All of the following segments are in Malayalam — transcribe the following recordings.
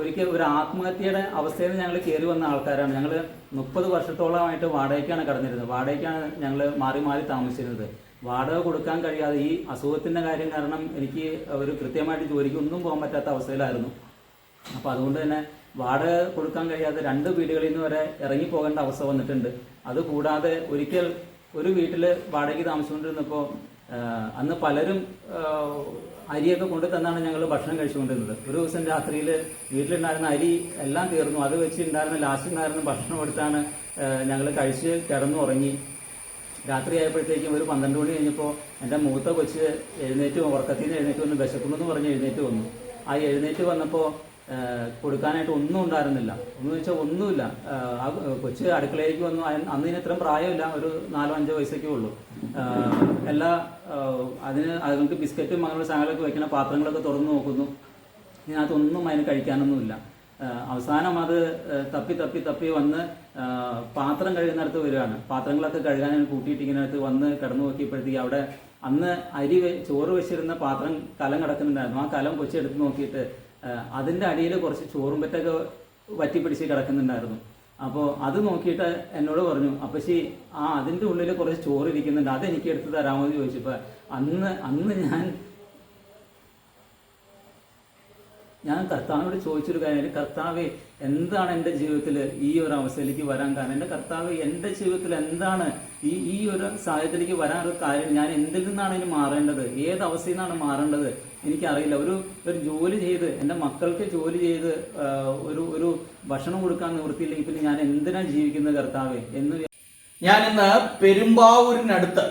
ഒരിക്കൽ ഒരു ആത്മഹത്യയുടെ അവസ്ഥയിൽ ഞങ്ങൾ കയറി വന്ന ആൾക്കാരാണ്. ഞങ്ങൾ 30 വർഷത്തോളമായിട്ട് വാടകയ്ക്കാണ് കിടന്നിരുന്നത്. വാടകയ്ക്കാണ് ഞങ്ങൾ മാറി മാറി താമസിച്ചിരുന്നത്. വാടക കൊടുക്കാൻ കഴിയാതെ ഈ അസുഖത്തിൻ്റെ കാര്യം കാരണം എനിക്ക് ഒരു കൃത്യമായിട്ട് ജോലിക്ക് ഒന്നും പോകാൻ പറ്റാത്ത അവസ്ഥയിലായിരുന്നു. അപ്പോൾ അതുകൊണ്ട് തന്നെ വാടക കൊടുക്കാൻ കഴിയാതെ 2 വീടുകളിൽ നിന്ന് വരെ ഇറങ്ങി പോകേണ്ട അവസ്ഥ വന്നിട്ടുണ്ട്. അതുകൂടാതെ ഒരിക്കൽ ഒരു വീട്ടിൽ വാടകയ്ക്ക് താമസിച്ചുകൊണ്ടിരുന്നപ്പോൾ അന്ന് പലരും അരിയൊക്കെ കൊണ്ടു തന്നാണ് ഞങ്ങൾ ഭക്ഷണം കഴിച്ചുകൊണ്ടിരുന്നത്. ഒരു ദിവസം രാത്രിയിൽ വീട്ടിലുണ്ടായിരുന്ന അരി എല്ലാം തീർന്നു. അത് വെച്ച് ഉണ്ടായിരുന്ന ലാസ്റ്റ് ഉണ്ടായിരുന്ന ഭക്ഷണം എടുത്താണ് ഞങ്ങൾ കഴിച്ച് കിടന്നുറങ്ങി. രാത്രി ആയപ്പോഴത്തേക്കും ഒരു 12 മണി കഴിഞ്ഞപ്പോൾ എൻ്റെ മൂത്ത കൊച്ച് ഉറക്കത്തിൽ നിന്ന് എഴുന്നേറ്റ് വന്ന് വിശക്കുമെന്ന് പറഞ്ഞ് എഴുന്നേറ്റ് വന്നു. ആ എഴുന്നേറ്റ് വന്നപ്പോൾ കൊടുക്കാനായിട്ട് ഒന്നും ഉണ്ടായിരുന്നില്ല. ഒന്നും വെച്ചാൽ ഒന്നുമില്ല. ആ കൊച്ച് അടുക്കളയിലേക്ക് വന്നു. അന്ന് ഇതിന് ഇത്രയും പ്രായമില്ല, ഒരു 4-5 വയസ്സൊക്കെ ഉള്ളൂ. അതുങ്ങൾക്ക് ബിസ്ക്കറ്റും അങ്ങനെയുള്ള സാധനങ്ങളൊക്കെ വയ്ക്കുന്ന പാത്രങ്ങളൊക്കെ തുറന്നു നോക്കുന്നു. ഇതിനകത്തൊന്നും അതിന് കഴിക്കാനൊന്നുമില്ല. അവസാനം അത് തപ്പി വന്ന് പാത്രം കഴുകുന്നിടത്ത് വരികയാണ്. പാത്രങ്ങളൊക്കെ കഴുകാൻ കൂട്ടിയിട്ടിങ്ങനടുത്ത് വന്ന് കിടന്നു നോക്കിയപ്പോഴത്തേക്ക് അവിടെ അന്ന് ചോറ് വെച്ചിരുന്ന പാത്രം കലം കിടക്കുന്നുണ്ടായിരുന്നു. ആ കലം കൊച്ചെടുത്ത് നോക്കിയിട്ട് അതിൻ്റെ അടിയിൽ കുറച്ച് ചോറും പറ്റൊക്കെ വറ്റിപ്പിടിച്ച് കിടക്കുന്നുണ്ടായിരുന്നു. അപ്പോൾ അത് നോക്കിയിട്ട് എന്നോട് പറഞ്ഞു, അപ്പച്ചി അതിൻ്റെ ഉള്ളിൽ കുറച്ച് ചോറ് ഇരിക്കുന്നുണ്ട്, അതെനിക്ക് എടുത്ത് തരാമോ എന്ന് ചോദിച്ചപ്പോൾ അന്ന് ഞാൻ കർത്താവിനോട് ചോദിച്ചൊരു കാര്യം, കർത്താവേ എന്താണ് എൻ്റെ ജീവിതത്തിൽ ഈ ഒരു അവസ്ഥയിലേക്ക് വരാൻ കാരണം? എൻ്റെ കർത്താവ് എൻ്റെ ജീവിതത്തിൽ എന്താണ് ഈ ഒരു സാഹചര്യത്തിലേക്ക് വരാനൊരു കാര്യം? ഞാൻ എന്തിൽ നിന്നാണ് ഇനി മാറേണ്ടത്? ഏത് അവസ്ഥയിൽ നിന്നാണ് മാറേണ്ടത്? എനിക്കറിയില്ല. ഒരു ജോലി ചെയ്ത് എൻ്റെ മക്കൾക്ക് ജോലി ചെയ്ത് ഒരു ഭക്ഷണം കൊടുക്കാൻ നിവൃത്തിയില്ലെങ്കിൽ പിന്നെ ഞാൻ എന്തിനാണ് ജീവിക്കുന്നത് കർത്താവേ എന്ന്. ഞാനിന്ന് പെരുമ്പാവൂരിനടുത്ത്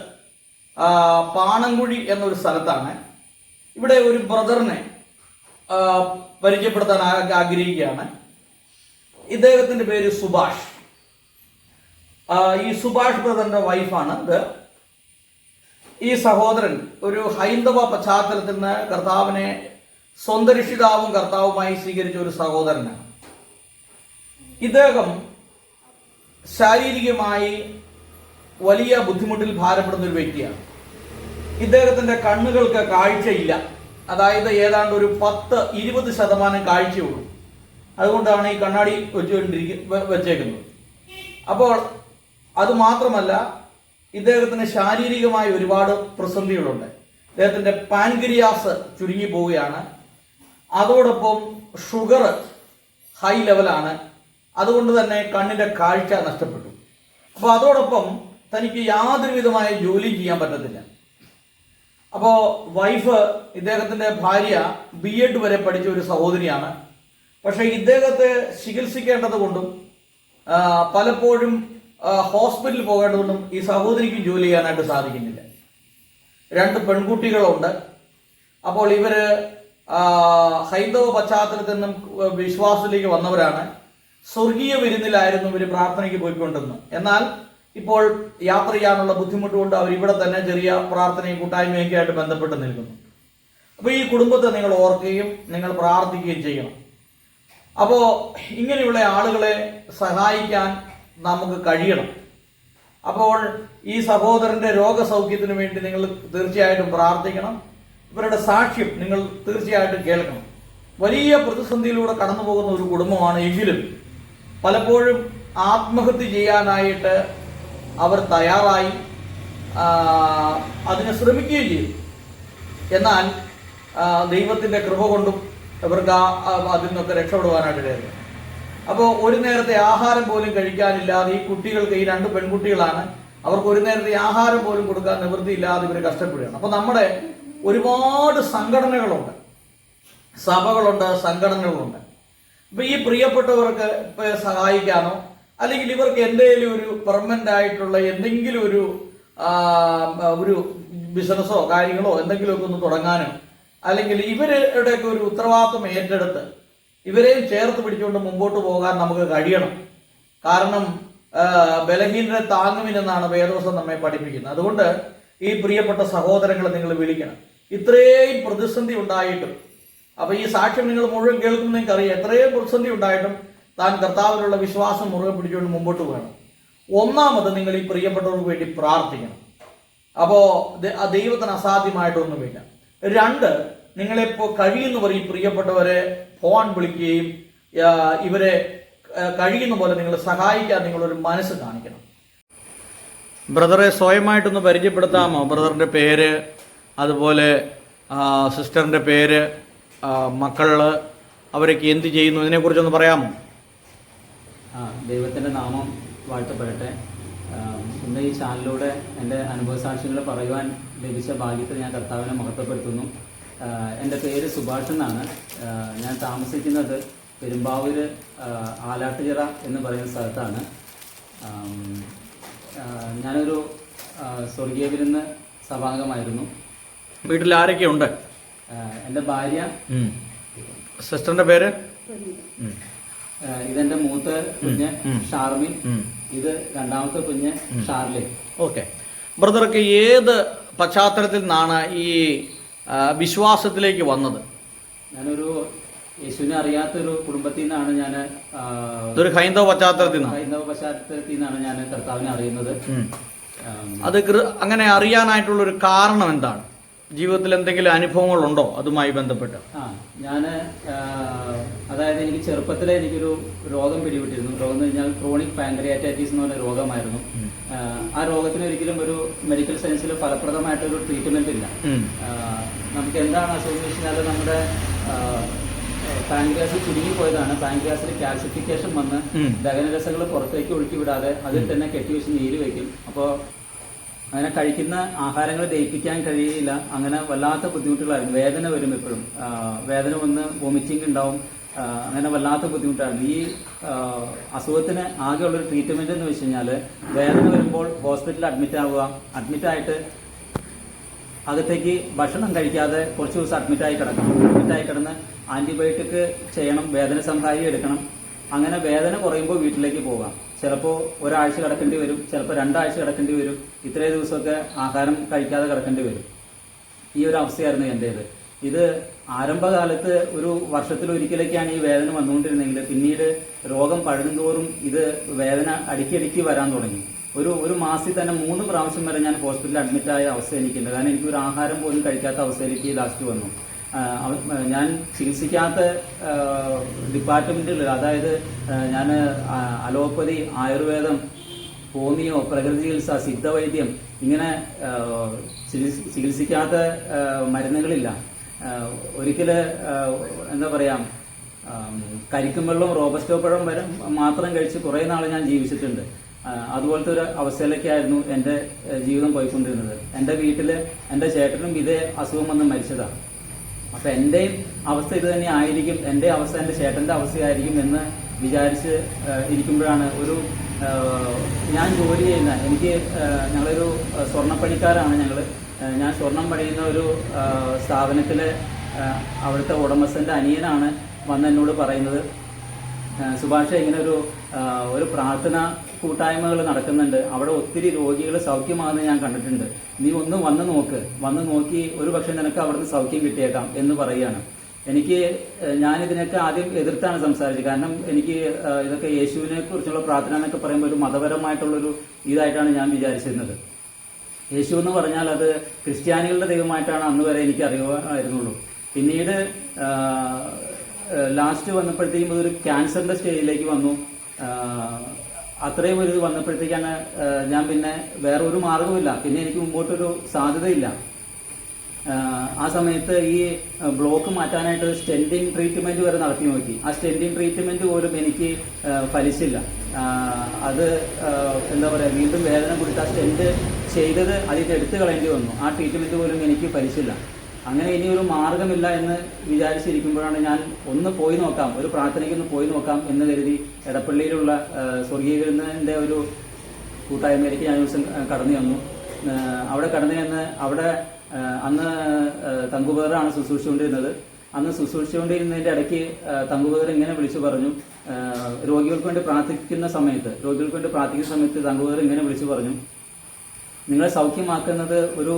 പാണങ്കുഴി എന്നൊരു സ്ഥലത്താണ്. ഇവിടെ ഒരു ബ്രദറിനെ പരിചയപ്പെടുത്താൻ ആഗ്രഹിക്കുകയാണ്. ഇദ്ദേഹത്തിന്റെ പേര് സുഭാഷ്. ഈ സുഭാഷ് ബ്രദറിന്റെ വൈഫാണ് ഇത്. ഈ സഹോദരൻ ഒരു ഹൈന്ദവ പശ്ചാത്തലത്തിൽ നിന്ന് കർത്താവിനെ സ്വന്തം രക്ഷിതാവും കർത്താവുമായി സ്വീകരിച്ച ഒരു സഹോദരനാണ്. ഇദ്ദേഹം ശാരീരികമായി വലിയ ബുദ്ധിമുട്ടിൽ ഭാരപ്പെടുന്ന ഒരു വ്യക്തിയാണ്. ഇദ്ദേഹത്തിന്റെ കണ്ണുകൾക്ക് കാഴ്ചയില്ല. അതായത് ഏതാണ്ട് ഒരു 10-20% കാഴ്ചയുള്ളൂ. അതുകൊണ്ടാണ് ഈ കണ്ണാടി വെച്ചേക്കുന്നത്. അപ്പോൾ അതുമാത്രമല്ല, ഇദ്ദേഹത്തിന് ശാരീരികമായി ഒരുപാട് പ്രതിസന്ധികളുണ്ട്. ഇദ്ദേഹത്തിന്റെ പാൻക്രിയാസ് ചുരുങ്ങി പോവുകയാണ്. അതോടൊപ്പം ഷുഗർ ഹൈ ലെവലാണ്. അതുകൊണ്ട് തന്നെ കണ്ണിന്റെ കാഴ്ച നഷ്ടപ്പെട്ടു. അപ്പോൾ അതോടൊപ്പം തനിക്ക് യാതൊരു വിധമായ ജോലി ചെയ്യാൻ പറ്റത്തില്ല. അപ്പോൾ വൈഫ്, ഇദ്ദേഹത്തിന്റെ ഭാര്യ BEd വരെ പഠിച്ച ഒരു സഹോദരിയാണ്. പക്ഷെ ഇദ്ദേഹത്തെ ചികിത്സിക്കേണ്ടത് കൊണ്ടും പലപ്പോഴും ഹോസ്പിറ്റലിൽ പോകേണ്ടതുകൊണ്ടും ഈ സഹോദരിക്ക് ജോലി ചെയ്യാനായിട്ട് സാധിക്കുന്നില്ല. 2 പെൺകുട്ടികളുണ്ട്. അപ്പോൾ ഇവര് ഹൈന്ദവ പശ്ചാത്തലത്തിൽ നിന്നും വിശ്വാസത്തിലേക്ക് വന്നവരാണ്. സ്വർഗീയ വിരുന്നിലായിരുന്നു ഇവർ പ്രാർത്ഥനയ്ക്ക് പോയിക്കൊണ്ടിരുന്നത്. എന്നാൽ ഇപ്പോൾ യാത്ര ചെയ്യാനുള്ള ബുദ്ധിമുട്ട് കൊണ്ട് അവർ ഇവിടെ തന്നെ ചെറിയ പ്രാർത്ഥനയും കൂട്ടായ്മയൊക്കെ ആയിട്ട് ബന്ധപ്പെട്ട് നിൽക്കുന്നു. അപ്പോൾ ഈ കുടുംബത്തെ നിങ്ങൾ ഓർക്കുകയും നിങ്ങൾ പ്രാർത്ഥിക്കുകയും ചെയ്യണം. അപ്പോൾ ഇങ്ങനെയുള്ള ആളുകളെ സഹായിക്കാൻ നമുക്ക് കഴിയണം. അപ്പോൾ ഈ സഹോദരന്റെ രോഗസൗഖ്യത്തിന് വേണ്ടി നിങ്ങൾ തീർച്ചയായിട്ടും പ്രാർത്ഥിക്കണം. ഇവരുടെ സാക്ഷ്യം നിങ്ങൾ തീർച്ചയായിട്ടും കേൾക്കണം. വലിയ പ്രതിസന്ധിയിലൂടെ കടന്നു പോകുന്ന ഒരു കുടുംബമാണ്. എങ്കിലും പലപ്പോഴും ആത്മഹത്യ ചെയ്യാനായിട്ട് അവർ തയ്യാറായി അതിന് ശ്രമിക്കുകയും ചെയ്തു. എന്നാൽ ദൈവത്തിന്റെ കൃപ കൊണ്ടും ഇവർക്ക് അതിൽ നിന്നൊക്കെ രക്ഷപ്പെടുവാനായിട്ട് കഴിയും. അപ്പോൾ ഒരു നേരത്തെ ആഹാരം പോലും കഴിക്കാനില്ലാതെ ഈ കുട്ടികൾക്ക്, ഈ 2 പെൺകുട്ടികളാണ്, അവർക്ക് ഒരു നേരത്തെ ആഹാരം പോലും കൊടുക്കാൻ നിവൃത്തിയില്ലാതെ ഇവർ കഷ്ടപ്പെടുകയാണ്. അപ്പോൾ നമ്മുടെ ഒരുപാട് സംഘടനകളുണ്ട്, സഭകളുണ്ട്, സംഘടനകളുണ്ട്. ഇപ്പൊ ഈ പ്രിയപ്പെട്ടവർക്ക് സഹായിക്കാനോ അല്ലെങ്കിൽ ഇവർക്ക് എന്തെങ്കിലും ഒരു പെർമനന്റ് ആയിട്ടുള്ള എന്തെങ്കിലും ഒരു ബിസിനസ്സോ കാര്യങ്ങളോ എന്തെങ്കിലുമൊക്കെ ഒന്ന് തുടങ്ങാനോ അല്ലെങ്കിൽ ഇവരുടെയൊക്കെ ഒരു ഉത്തരവാദിത്വം ഏറ്റെടുത്ത് ഇവരെയും ചേർത്ത് പിടിച്ചുകൊണ്ട് മുമ്പോട്ട് പോകാൻ നമുക്ക് കഴിയണം. കാരണം ബലഹീനരെ താങ്ങുവിനെന്നാണ് വേദവസം നമ്മെ പഠിപ്പിക്കുന്നത്. അതുകൊണ്ട് ഈ പ്രിയപ്പെട്ട സഹോദരങ്ങളെ നിങ്ങൾ വിളിക്കണം. ഇത്രയും പ്രതിസന്ധി ഉണ്ടായിട്ടും, അപ്പൊ ഈ സാക്ഷ്യം നിങ്ങൾ മുഴുവൻ കേൾക്കുമ്പോൾ നിങ്ങൾക്ക് അറിയാം, എത്രയും പ്രതിസന്ധി ഉണ്ടായിട്ടും താൻ കർത്താവിലുള്ള വിശ്വാസം മുറുകെ പിടിച്ചുകൊണ്ട് മുമ്പോട്ട് പോകണം. ഒന്നാമത് നിങ്ങൾ ഈ പ്രിയപ്പെട്ടവർക്ക് വേണ്ടി പ്രാർത്ഥിക്കണം. അപ്പോ ദൈവത്തിന് അസാധ്യമായിട്ടൊന്നുമില്ല. 2, നിങ്ങളിപ്പോൾ കഴിയുന്നവർ ഈ പ്രിയപ്പെട്ടവരെ ഫോൺ വിളിക്കുകയും ഇവരെ കഴിയുന്ന പോലെ നിങ്ങൾ സഹായിക്കാൻ നിങ്ങളൊരു മനസ്സ് കാണിക്കണം. ബ്രദറെ സ്വയമായിട്ടൊന്ന് പരിചയപ്പെടുത്താമോ? ബ്രദറിൻ്റെ പേര്, അതുപോലെ സിസ്റ്ററിൻ്റെ പേര്, മക്കള്, അവരൊക്കെ എന്ത് ചെയ്യുന്നു, ഇതിനെക്കുറിച്ചൊന്ന് പറയാമോ? ദൈവത്തിൻ്റെ നാമം വാഴ്ത്തപ്പെടട്ടെ. ഇന്ന് ഈ ചാനലിലൂടെ എൻ്റെ അനുഭവസാക്ഷ്യങ്ങൾ പറയുവാൻ ലഭിച്ച ഭാഗ്യത്തിൽ ഞാൻ കർത്താവിനെ മഹത്വപ്പെടുത്തുന്നു. എൻ്റെ പേര് സുഭാഷ് എന്നാണ്. ഞാൻ താമസിക്കുന്നത് പെരുമ്പാവൂർ ആലാട്ടുചിറ എന്ന് പറയുന്ന സ്ഥലത്താണ്. ഞാനൊരു സ്വർഗീയ വിരുന്ന് സഭാംഗമായിരുന്നു. വീട്ടിൽ ആരൊക്കെ ഉണ്ട്? എൻ്റെ ഭാര്യ, സിസ്റ്ററിന്റെ പേര്, ഇതെന്റെ മൂത്ത കുഞ്ഞ് ഷാർമിൻ, ഇത് രണ്ടാമത്തെ കുഞ്ഞ് ഷാർലിൻ. ഓക്കെ. ബ്രദർക്ക് ഏത് പശ്ചാത്തലത്തിൽ നിന്നാണ് ഈ വിശ്വാസത്തിലേക്ക് വന്നത്? ഞാനൊരു യേശുവിനെ അറിയാത്തൊരു കുടുംബത്തിൽ നിന്നാണ് ഞാൻ. ഇതൊരു ഹൈന്ദവ പശ്ചാത്തലത്തിൽ നിന്നാണ് ഞാൻ കർത്താവിനെ അറിയുന്നത്. അത് അങ്ങനെ അറിയാനായിട്ടുള്ള ഒരു കാരണം എന്താണ്? ജീവിതത്തിൽ എന്തെങ്കിലും അനുഭവങ്ങളുണ്ടോ അതുമായി ബന്ധപ്പെട്ട്? ഞാൻ അതായത് എനിക്ക് ചെറുപ്പത്തിലെ എനിക്കൊരു രോഗം പിടിപെട്ടിരുന്നു. രോഗം എന്ന് കഴിഞ്ഞാൽ ക്രോണിക് പാൻക്രിയാറ്റൈറ്റിസ് എന്ന് പറഞ്ഞ രോഗമായിരുന്നു. ആ രോഗത്തിന് ഒരിക്കലും ഒരു മെഡിക്കൽ സയൻസിൽ ഫലപ്രദമായിട്ടൊരു ട്രീറ്റ്മെന്റ് ഇല്ല. നമുക്ക് എന്താണ് അസുഖം എന്ന് വെച്ചാൽ നമ്മുടെ പാൻക്രിയാസ് ചുരുങ്ങിപ്പോയതാണ്. പാൻക്രിയാസിൽ കാൽസിഫിക്കേഷൻ വന്ന് ദഹനരസങ്ങൾ പുറത്തേക്ക് ഒഴുക്കി വിടാതെ അതിൽ തന്നെ കെട്ടിവെച്ച് നീര് വയ്ക്കും. അപ്പോൾ അങ്ങനെ കഴിക്കുന്ന ആഹാരങ്ങൾ ദഹിപ്പിക്കാൻ കഴിയില്ല. അങ്ങനെ വല്ലാത്ത ബുദ്ധിമുട്ടുകളായിരുന്നു. വേദന വരും, എപ്പോഴും വേദന വന്ന് വോമിറ്റിംഗ് ഉണ്ടാവും. അങ്ങനെ വല്ലാത്ത ബുദ്ധിമുട്ടായിരുന്നു. ഈ അസുഖത്തിന് ആകെയുള്ളൊരു ട്രീറ്റ്മെന്റ് എന്ന് വെച്ച് കഴിഞ്ഞാൽ വേദന വരുമ്പോൾ ഹോസ്പിറ്റലിൽ അഡ്മിറ്റായിട്ട് അകത്തേക്ക് ഭക്ഷണം കഴിക്കാതെ കുറച്ച് ദിവസം അഡ്മിറ്റായി കിടന്ന് ആന്റിബയോട്ടിക് ചെയ്യണം, വേദന സംഹാരി എടുക്കണം. അങ്ങനെ വേദന കുറയുമ്പോൾ വീട്ടിലേക്ക് പോകാം. ചിലപ്പോൾ ഒരാഴ്ച കിടക്കേണ്ടി വരും, ചിലപ്പോൾ 2 ആഴ്ച കിടക്കേണ്ടി വരും. ഇത്രയും ദിവസമൊക്കെ ആഹാരം കഴിക്കാതെ കിടക്കേണ്ടി വരും. ഈ ഒരു അവസ്ഥയായിരുന്നു എൻ്റേത്. ഇത് ആരംഭകാലത്ത് ഒരു വർഷത്തിലൊരിക്കലൊക്കെയാണ് ഈ വേദന വന്നുകൊണ്ടിരുന്നെങ്കിൽ പിന്നീട് രോഗം പഴകുന്തോറും ഇത് വേദന അടിക്കടിക്ക് വരാൻ തുടങ്ങി. ഒരു മാസത്തിൽ തന്നെ 3 പ്രാവശ്യം വരെ ഞാൻ ഹോസ്പിറ്റലിൽ അഡ്മിറ്റായ അവസ്ഥ എനിക്കുണ്ട്. കാരണം എനിക്കൊരു ആഹാരം പോലും കഴിക്കാത്ത അവസ്ഥയിലേക്ക് ലാസ്റ്റ് വന്നു. ഞാൻ ചികിത്സിക്കാത്ത ഡിപ്പാർട്ട്മെന്റുകൾ, അതായത് ഞാൻ അലോപ്പതി, ആയുർവേദം, ഹോമിയോ, പ്രകൃതി ചികിത്സ, സിദ്ധവൈദ്യം, ഇങ്ങനെ ചികിത്സിക്കാത്ത മരുന്നുകളില്ല. ഒരിക്കൽ എന്താ പറയാ, കരിക്കും വെള്ളവും റോബസ്റ്റോ പഴം വരെ മാത്രം കഴിച്ച് കുറേ നാൾ ഞാൻ ജീവിച്ചിട്ടുണ്ട്. അതുപോലത്തെ ഒരു അവസ്ഥയിലേക്കായിരുന്നു എൻ്റെ ജീവിതം പോയിക്കൊണ്ടിരുന്നത്. എൻ്റെ വീട്ടിൽ എൻ്റെ ചേട്ടനും ഇതേ അസുഖം വന്ന് മരിച്ചതാണ്. അപ്പം എൻ്റെയും അവസ്ഥ ഇത് തന്നെ ആയിരിക്കും, എൻ്റെ അവസ്ഥ എൻ്റെ ചേട്ടൻ്റെ അവസ്ഥയായിരിക്കും എന്ന് വിചാരിച്ച് ഇരിക്കുമ്പോഴാണ് ഞാൻ ജോലി ചെയ്യുന്ന ഞങ്ങളൊരു സ്വർണ്ണപ്പണിക്കാരാണ് ഞാൻ സ്വർണം പണിയുന്ന ഒരു സ്ഥാപനത്തിൽ അവിടുത്തെ ഉടമസ്ഥൻ്റെ അനിയനാണ് വന്ന് എന്നോട് പറയുന്നത്, സുഭാഷ്, ഇങ്ങനെ ഒരു പ്രാർത്ഥന കൂട്ടായ്മകൾ നടക്കുന്നുണ്ട്, അവിടെ ഒത്തിരി രോഗികൾ സൗഖ്യമാകുന്നത് ഞാൻ കണ്ടിട്ടുണ്ട്, നീ ഒന്ന് വന്ന് നോക്കി ഒരു പക്ഷെ നിനക്ക് അവിടുന്ന് സൗഖ്യം കിട്ടിയേക്കാം എന്ന് പറയുകയാണ്. ഞാനിതിനൊക്കെ ആദ്യം എതിർത്താണ് സംസാരിച്ചത്. കാരണം എനിക്ക് ഇതൊക്കെ യേശുവിനെ കുറിച്ചുള്ള പ്രാർത്ഥന എന്നൊക്കെ പറയുമ്പോൾ ഒരു മതപരമായിട്ടുള്ളൊരു ഇതായിട്ടാണ് ഞാൻ വിചാരിച്ചിരുന്നത്. യേശു എന്ന് പറഞ്ഞാൽ അത് ക്രിസ്ത്യാനികളുടെ ദൈവമായിട്ടാണ് അന്ന് വരെ എനിക്ക് അറിയുമായിരുന്നുള്ളൂ. പിന്നീട് ലാസ്റ്റ് വന്നപ്പോഴത്തേക്കും ഇതൊരു ക്യാൻസറിന്റെ സ്റ്റേജിലേക്ക് വന്നു. അത്രയും ഒരു ഇത് വന്നപ്പോഴത്തേക്കാണ് ഞാൻ പിന്നെ വേറെ ഒരു മാർഗവുമില്ല, പിന്നെ എനിക്ക് മുമ്പോട്ടൊരു സാധ്യതയില്ല. ആ സമയത്ത് ഈ ബ്ലോക്ക് മാറ്റാനായിട്ട് സ്റ്റെൻഡിങ് ട്രീറ്റ്മെന്റ് വരെ നടത്തി നോക്കി. ആ സ്റ്റെൻഡിങ് ട്രീറ്റ്മെന്റ് പോലും എനിക്ക് ഫലിച്ചില്ല. അത് എന്താ പറയുക, വീണ്ടും വേദന കൊടുത്ത് ആ സ്റ്റെൻഡ് ചെയ്തത് അതിൽ എടുത്തു കളയേണ്ടി വന്നു. ആ ട്രീറ്റ്മെന്റ് പോലും എനിക്ക് ഫലിച്ചില്ല. അങ്ങനെ ഇനിയൊരു മാർഗമില്ല എന്ന് വിചാരിച്ചിരിക്കുമ്പോഴാണ് ഞാൻ പോയി നോക്കാം, ഒരു പ്രാർത്ഥനയ്ക്കൊന്ന് പോയി നോക്കാം എന്ന് കരുതി എടപ്പള്ളിയിലുള്ള സ്വർഗീയ വിരുന്നിൻ്റെ ഒരു കൂട്ടായ്മയിലേക്ക് ഞാൻ ദിവസം കടന്നു വന്നു. അവിടെ കടന്നു ചെന്ന് അവിടെ അന്ന് തങ്കുബദറാണ് ശുശ്രൂഷിച്ചുകൊണ്ടിരുന്നത്. അന്ന് ശുശ്രൂഷിച്ചുകൊണ്ടിരുന്നതിൻ്റെ ഇടയ്ക്ക് തങ്കുബദർ ഇങ്ങനെ വിളിച്ചു പറഞ്ഞു, രോഗികൾക്ക് വേണ്ടി പ്രാർത്ഥിക്കുന്ന സമയത്ത് തങ്കുബദർ ഇങ്ങനെ വിളിച്ചു പറഞ്ഞു, നിങ്ങളെ സൗഖ്യമാക്കുന്നത് ഒരു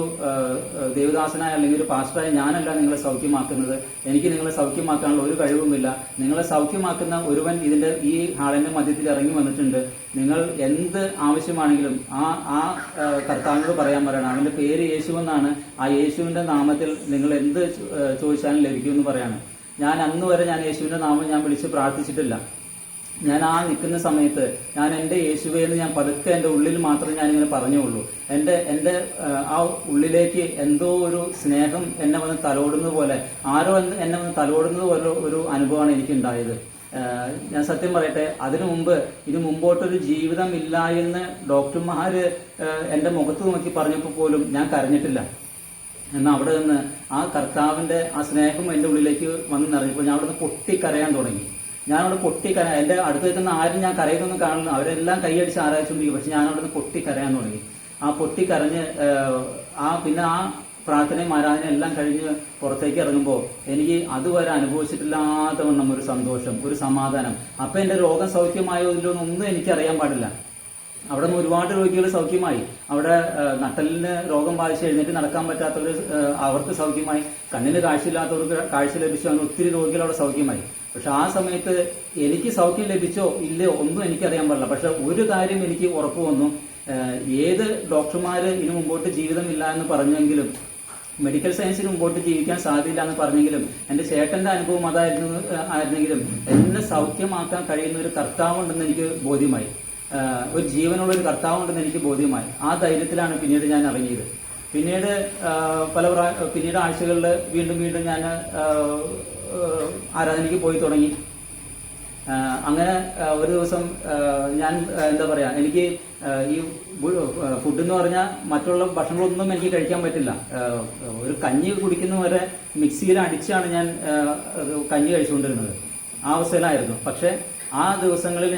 ദേവദാസനായ അല്ലെങ്കിൽ ഒരു പാസ്റ്ററായ ഞാനല്ല നിങ്ങളെ സൗഖ്യമാക്കുന്നത്. എനിക്ക് നിങ്ങളെ സൗഖ്യമാക്കാനുള്ള ഒരു കഴിവുമില്ല. നിങ്ങളെ സൗഖ്യമാക്കുന്ന ഒരുവൻ ഈ ഹാളിന്റെ മധ്യത്തിൽ ഇറങ്ങി വന്നിട്ടുണ്ട്. നിങ്ങൾ എന്ത് ആവശ്യമാണെങ്കിലും ആ കർത്താവിനോട് പറയണം. അവന്റെ പേര് യേശു എന്നാണ്. ആ യേശുവിന്റെ നാമത്തിൽ നിങ്ങൾ എന്ത് ചോദിച്ചാലും ലഭിക്കുമെന്ന് പറയാണ്. ഞാൻ അന്ന് വരെ ഞാൻ യേശുവിൻ്റെ നാമം ഞാൻ വിളിച്ച് പ്രാർത്ഥിച്ചിട്ടില്ല. ഞാൻ ആ നിൽക്കുന്ന സമയത്ത് ഞാൻ എൻ്റെ യേശുവേ എന്ന് ഞാൻ പതുക്കെ എൻ്റെ ഉള്ളിൽ മാത്രമേ ഞാനിങ്ങനെ പറഞ്ഞുള്ളൂ. എൻ്റെ ആ ഉള്ളിലേക്ക് എന്തോ ഒരു സ്നേഹം എന്നെ വന്ന് തലോടുന്നത് പോലെ, ആരോ എന്നെ വന്ന് തലോടുന്നത് പോലെ ഒരു അനുഭവമാണ് എനിക്കുണ്ടായത്. ഞാൻ സത്യം പറയട്ടെ, ഇതിനു മുമ്പോട്ടൊരു ജീവിതം ഇല്ല എന്ന് ഡോക്ടർമാർ എൻ്റെ മുഖത്ത് നോക്കി പറഞ്ഞപ്പോൾ പോലും ഞാൻ കരഞ്ഞിട്ടില്ല. എന്നാൽ അവിടെ നിന്ന് ആ കർത്താവിൻ്റെ ആ സ്നേഹം എൻ്റെ ഉള്ളിലേക്ക് വന്ന് നിറഞ്ഞപ്പോൾ ഞാൻ അവിടെ നിന്ന് പൊട്ടിക്കരയാൻ തുടങ്ങി. ഞാനവിടെ പൊട്ടിക്കരയാൻ, എൻ്റെ അടുത്ത് നിൽക്കുന്ന ആരും ഞാൻ കരയുന്നൊന്നും കാണുന്നു, അവരെല്ലാം കൈയടിച്ച് ആരാധിച്ചുകൊണ്ടിരിക്കും. പക്ഷെ ഞാനവിടെ നിന്ന് പൊട്ടിക്കരയാൻ തുടങ്ങി. ആ പൊട്ടിക്കരഞ്ഞ് പിന്നെ ആ പ്രാർത്ഥനയും ആരാധനയും എല്ലാം കഴിഞ്ഞ് പുറത്തേക്ക് ഇറങ്ങുമ്പോൾ എനിക്ക് അതുവരെ അനുഭവിച്ചിട്ടില്ലാത്ത വണ്ണം ഒരു സന്തോഷം, ഒരു സമാധാനം. അപ്പം എൻ്റെ രോഗം സൗഖ്യമായോ ഇല്ലൊന്നും എനിക്കറിയാൻ പാടില്ല. അവിടെ നിന്ന് ഒരുപാട് രോഗികൾ സൗഖ്യമായി. അവിടെ നട്ടലിന് രോഗം ബാധിച്ച് എഴുന്നേറ്റ് നടക്കാൻ പറ്റാത്തവർ അവർക്ക് സൗഖ്യമായി. കണ്ണിന് കാഴ്ചയില്ലാത്തവർക്ക് കാഴ്ച ലഭിച്ചു. അങ്ങനെ ഒത്തിരി രോഗികൾ അവിടെ സൗഖ്യമായി. പക്ഷെ ആ സമയത്ത് എനിക്ക് സൗഖ്യം ലഭിച്ചോ ഇല്ലയോ ഒന്നും എനിക്കറിയാൻ പാടില്ല. പക്ഷെ ഒരു കാര്യം എനിക്ക് ഉറപ്പ് വന്നു, ഏത് ഡോക്ടർമാർ ഇനി മുമ്പോട്ട് ജീവിതമില്ല എന്ന് പറഞ്ഞെങ്കിലും, മെഡിക്കൽ സയൻസിന് മുമ്പോട്ട് ജീവിക്കാൻ സാധ്യതയില്ല എന്ന് പറഞ്ഞെങ്കിലും, എൻ്റെ ചേട്ടൻ്റെ അനുഭവം ആയിരുന്നെങ്കിലും എന്നെ സൗഖ്യമാക്കാൻ കഴിയുന്ന ഒരു കർത്താവുണ്ടെന്ന് എനിക്ക് ബോധ്യമായി. ഒരു ജീവനുള്ള ഒരു കർത്താവുണ്ടെന്ന് എനിക്ക് ബോധ്യമായി. ആ ധൈര്യത്തിലാണ് പിന്നീട് ഞാൻ ഇറങ്ങിയത്. പിന്നീട് പിന്നീട് ആഴ്ചകളിൽ വീണ്ടും ഞാൻ ആരാധനയ്ക്ക് പോയി തുടങ്ങി. അങ്ങനെ ഒരു ദിവസം ഞാൻ എന്താ പറയുക, എനിക്ക് ഈ ഫുഡ് എന്ന് പറഞ്ഞാൽ മറ്റുള്ള ഭക്ഷണങ്ങളൊന്നും എനിക്ക് കഴിക്കാൻ പറ്റില്ല. ഒരു കഞ്ഞി കുടിക്കുന്ന വരെ മിക്സിയിൽ അടിച്ചാണ് ഞാൻ കഞ്ഞി കഴിച്ചുകൊണ്ടിരുന്നത്. ആ അവസ്ഥയിലായിരുന്നു. പക്ഷെ ആ ദിവസങ്ങളിൽ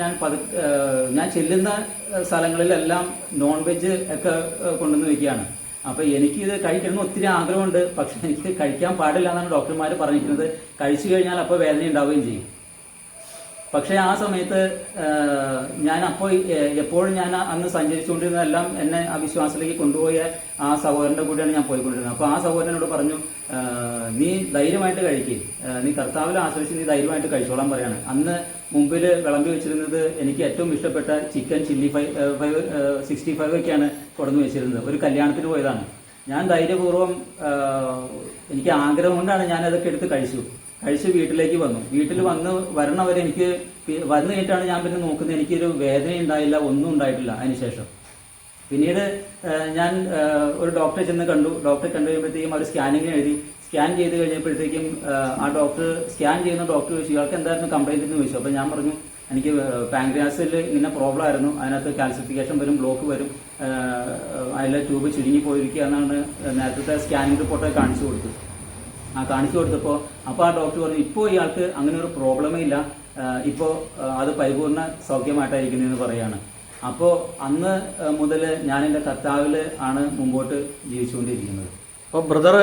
ഞാൻ ചെല്ലുന്ന സ്ഥലങ്ങളിലെല്ലാം നോൺ വെജ് ഒക്കെ കൊണ്ടുവന്ന് വയ്ക്കുകയാണ്. അപ്പൊ എനിക്കിത് കഴിക്കണമെന്ന് ഒത്തിരി ആഗ്രഹമുണ്ട്. പക്ഷെ എനിക്ക് കഴിക്കാൻ പാടില്ല എന്നാണ് ഡോക്ടർമാർ പറഞ്ഞിരിക്കുന്നത്. കഴിച്ചു കഴിഞ്ഞാൽ അപ്പോൾ വേദന ഉണ്ടാവുകയും ചെയ്യും. പക്ഷേ ആ സമയത്ത് എപ്പോഴും ഞാൻ അന്ന് സഞ്ചരിച്ചുകൊണ്ടിരുന്നതെല്ലാം എന്നെ ആ വിശ്വാസത്തിലേക്ക് കൊണ്ടുപോയ ആ സഹോദരൻ്റെ കൂടെയാണ് ഞാൻ പോയിക്കൊണ്ടിരുന്നത്. അപ്പോൾ ആ സഹോദരനോട് പറഞ്ഞു, നീ ധൈര്യമായിട്ട് കഴിക്കുക, നീ കർത്താവിനെ ആശ്രയിച്ച് നീ ധൈര്യമായിട്ട് കഴിച്ചോളാൻ പറയാണ്. അന്ന് മുമ്പിൽ വിളമ്പി വെച്ചിരുന്നത് എനിക്ക് ഏറ്റവും ഇഷ്ടപ്പെട്ട ചിക്കൻ ചില്ലി 65 ഒക്കെയാണ് കൊടുന്നു വെച്ചിരുന്നത്. ഒരു കല്യാണത്തിന് പോയതാണ്. ഞാൻ ധൈര്യപൂർവ്വം എനിക്ക് ആഗ്രഹം കൊണ്ടാണ് ഞാനതൊക്കെ എടുത്ത് കഴിച്ച് വീട്ടിലേക്ക് വന്നു. വീട്ടിൽ വരണവരെ എനിക്ക് വന്നു കഴിഞ്ഞിട്ടാണ് ഞാൻ പിന്നെ നോക്കുന്നത്. എനിക്കൊരു വേദന ഉണ്ടായില്ല, ഒന്നും ഉണ്ടായിട്ടില്ല. അതിനുശേഷം പിന്നീട് ഞാൻ ഒരു ഡോക്ടറെ ചെന്ന് കണ്ടു. ഡോക്ടറെ കണ്ടു കഴിയുമ്പോഴത്തേക്കും അവർ സ്കാനിങ് എഴുതി. സ്കാൻ ചെയ്ത് കഴിഞ്ഞപ്പോഴത്തേക്കും ആ സ്കാൻ ചെയ്യുന്ന ഡോക്ടർ ചോദിച്ചു, ഇയാൾക്ക് എന്തായിരുന്നു കംപ്ലൈൻറ്റ് എന്ന് ചോദിച്ചു. അപ്പോൾ ഞാൻ പറഞ്ഞു, എനിക്ക് പാങ്ക്രിയാസിൽ ഇങ്ങനെ പ്രോബ്ലം ആയിരുന്നു, അതിനകത്ത് കാൽസിഫിക്കേഷൻ വരും, ബ്ലോക്ക് വരും, അതിലെ ട്യൂബ് ചുരുങ്ങി പോയിരിക്കുക എന്നാണ് നേരത്തെ സ്കാനിങ് റിപ്പോർട്ട് കാണിച്ചു കൊടുത്തപ്പോൾ അപ്പോൾ ആ ഡോക്ടർ പറഞ്ഞു, ഇപ്പോൾ ഇയാൾക്ക് അങ്ങനെ ഒരു പ്രോബ്ലമേ ഇല്ല, ഇപ്പോൾ അത് പരിപൂർണ്ണ സൗഖ്യമായിട്ടായിരിക്കുന്നതെന്ന് പറയാണ്. അപ്പോൾ അന്ന് മുതൽ ഞാൻ എൻ്റെ കർത്താവിൽ ആണ് മുമ്പോട്ട് ജീവിച്ചുകൊണ്ടിരിക്കുന്നത്. അപ്പോൾ ബ്രദർ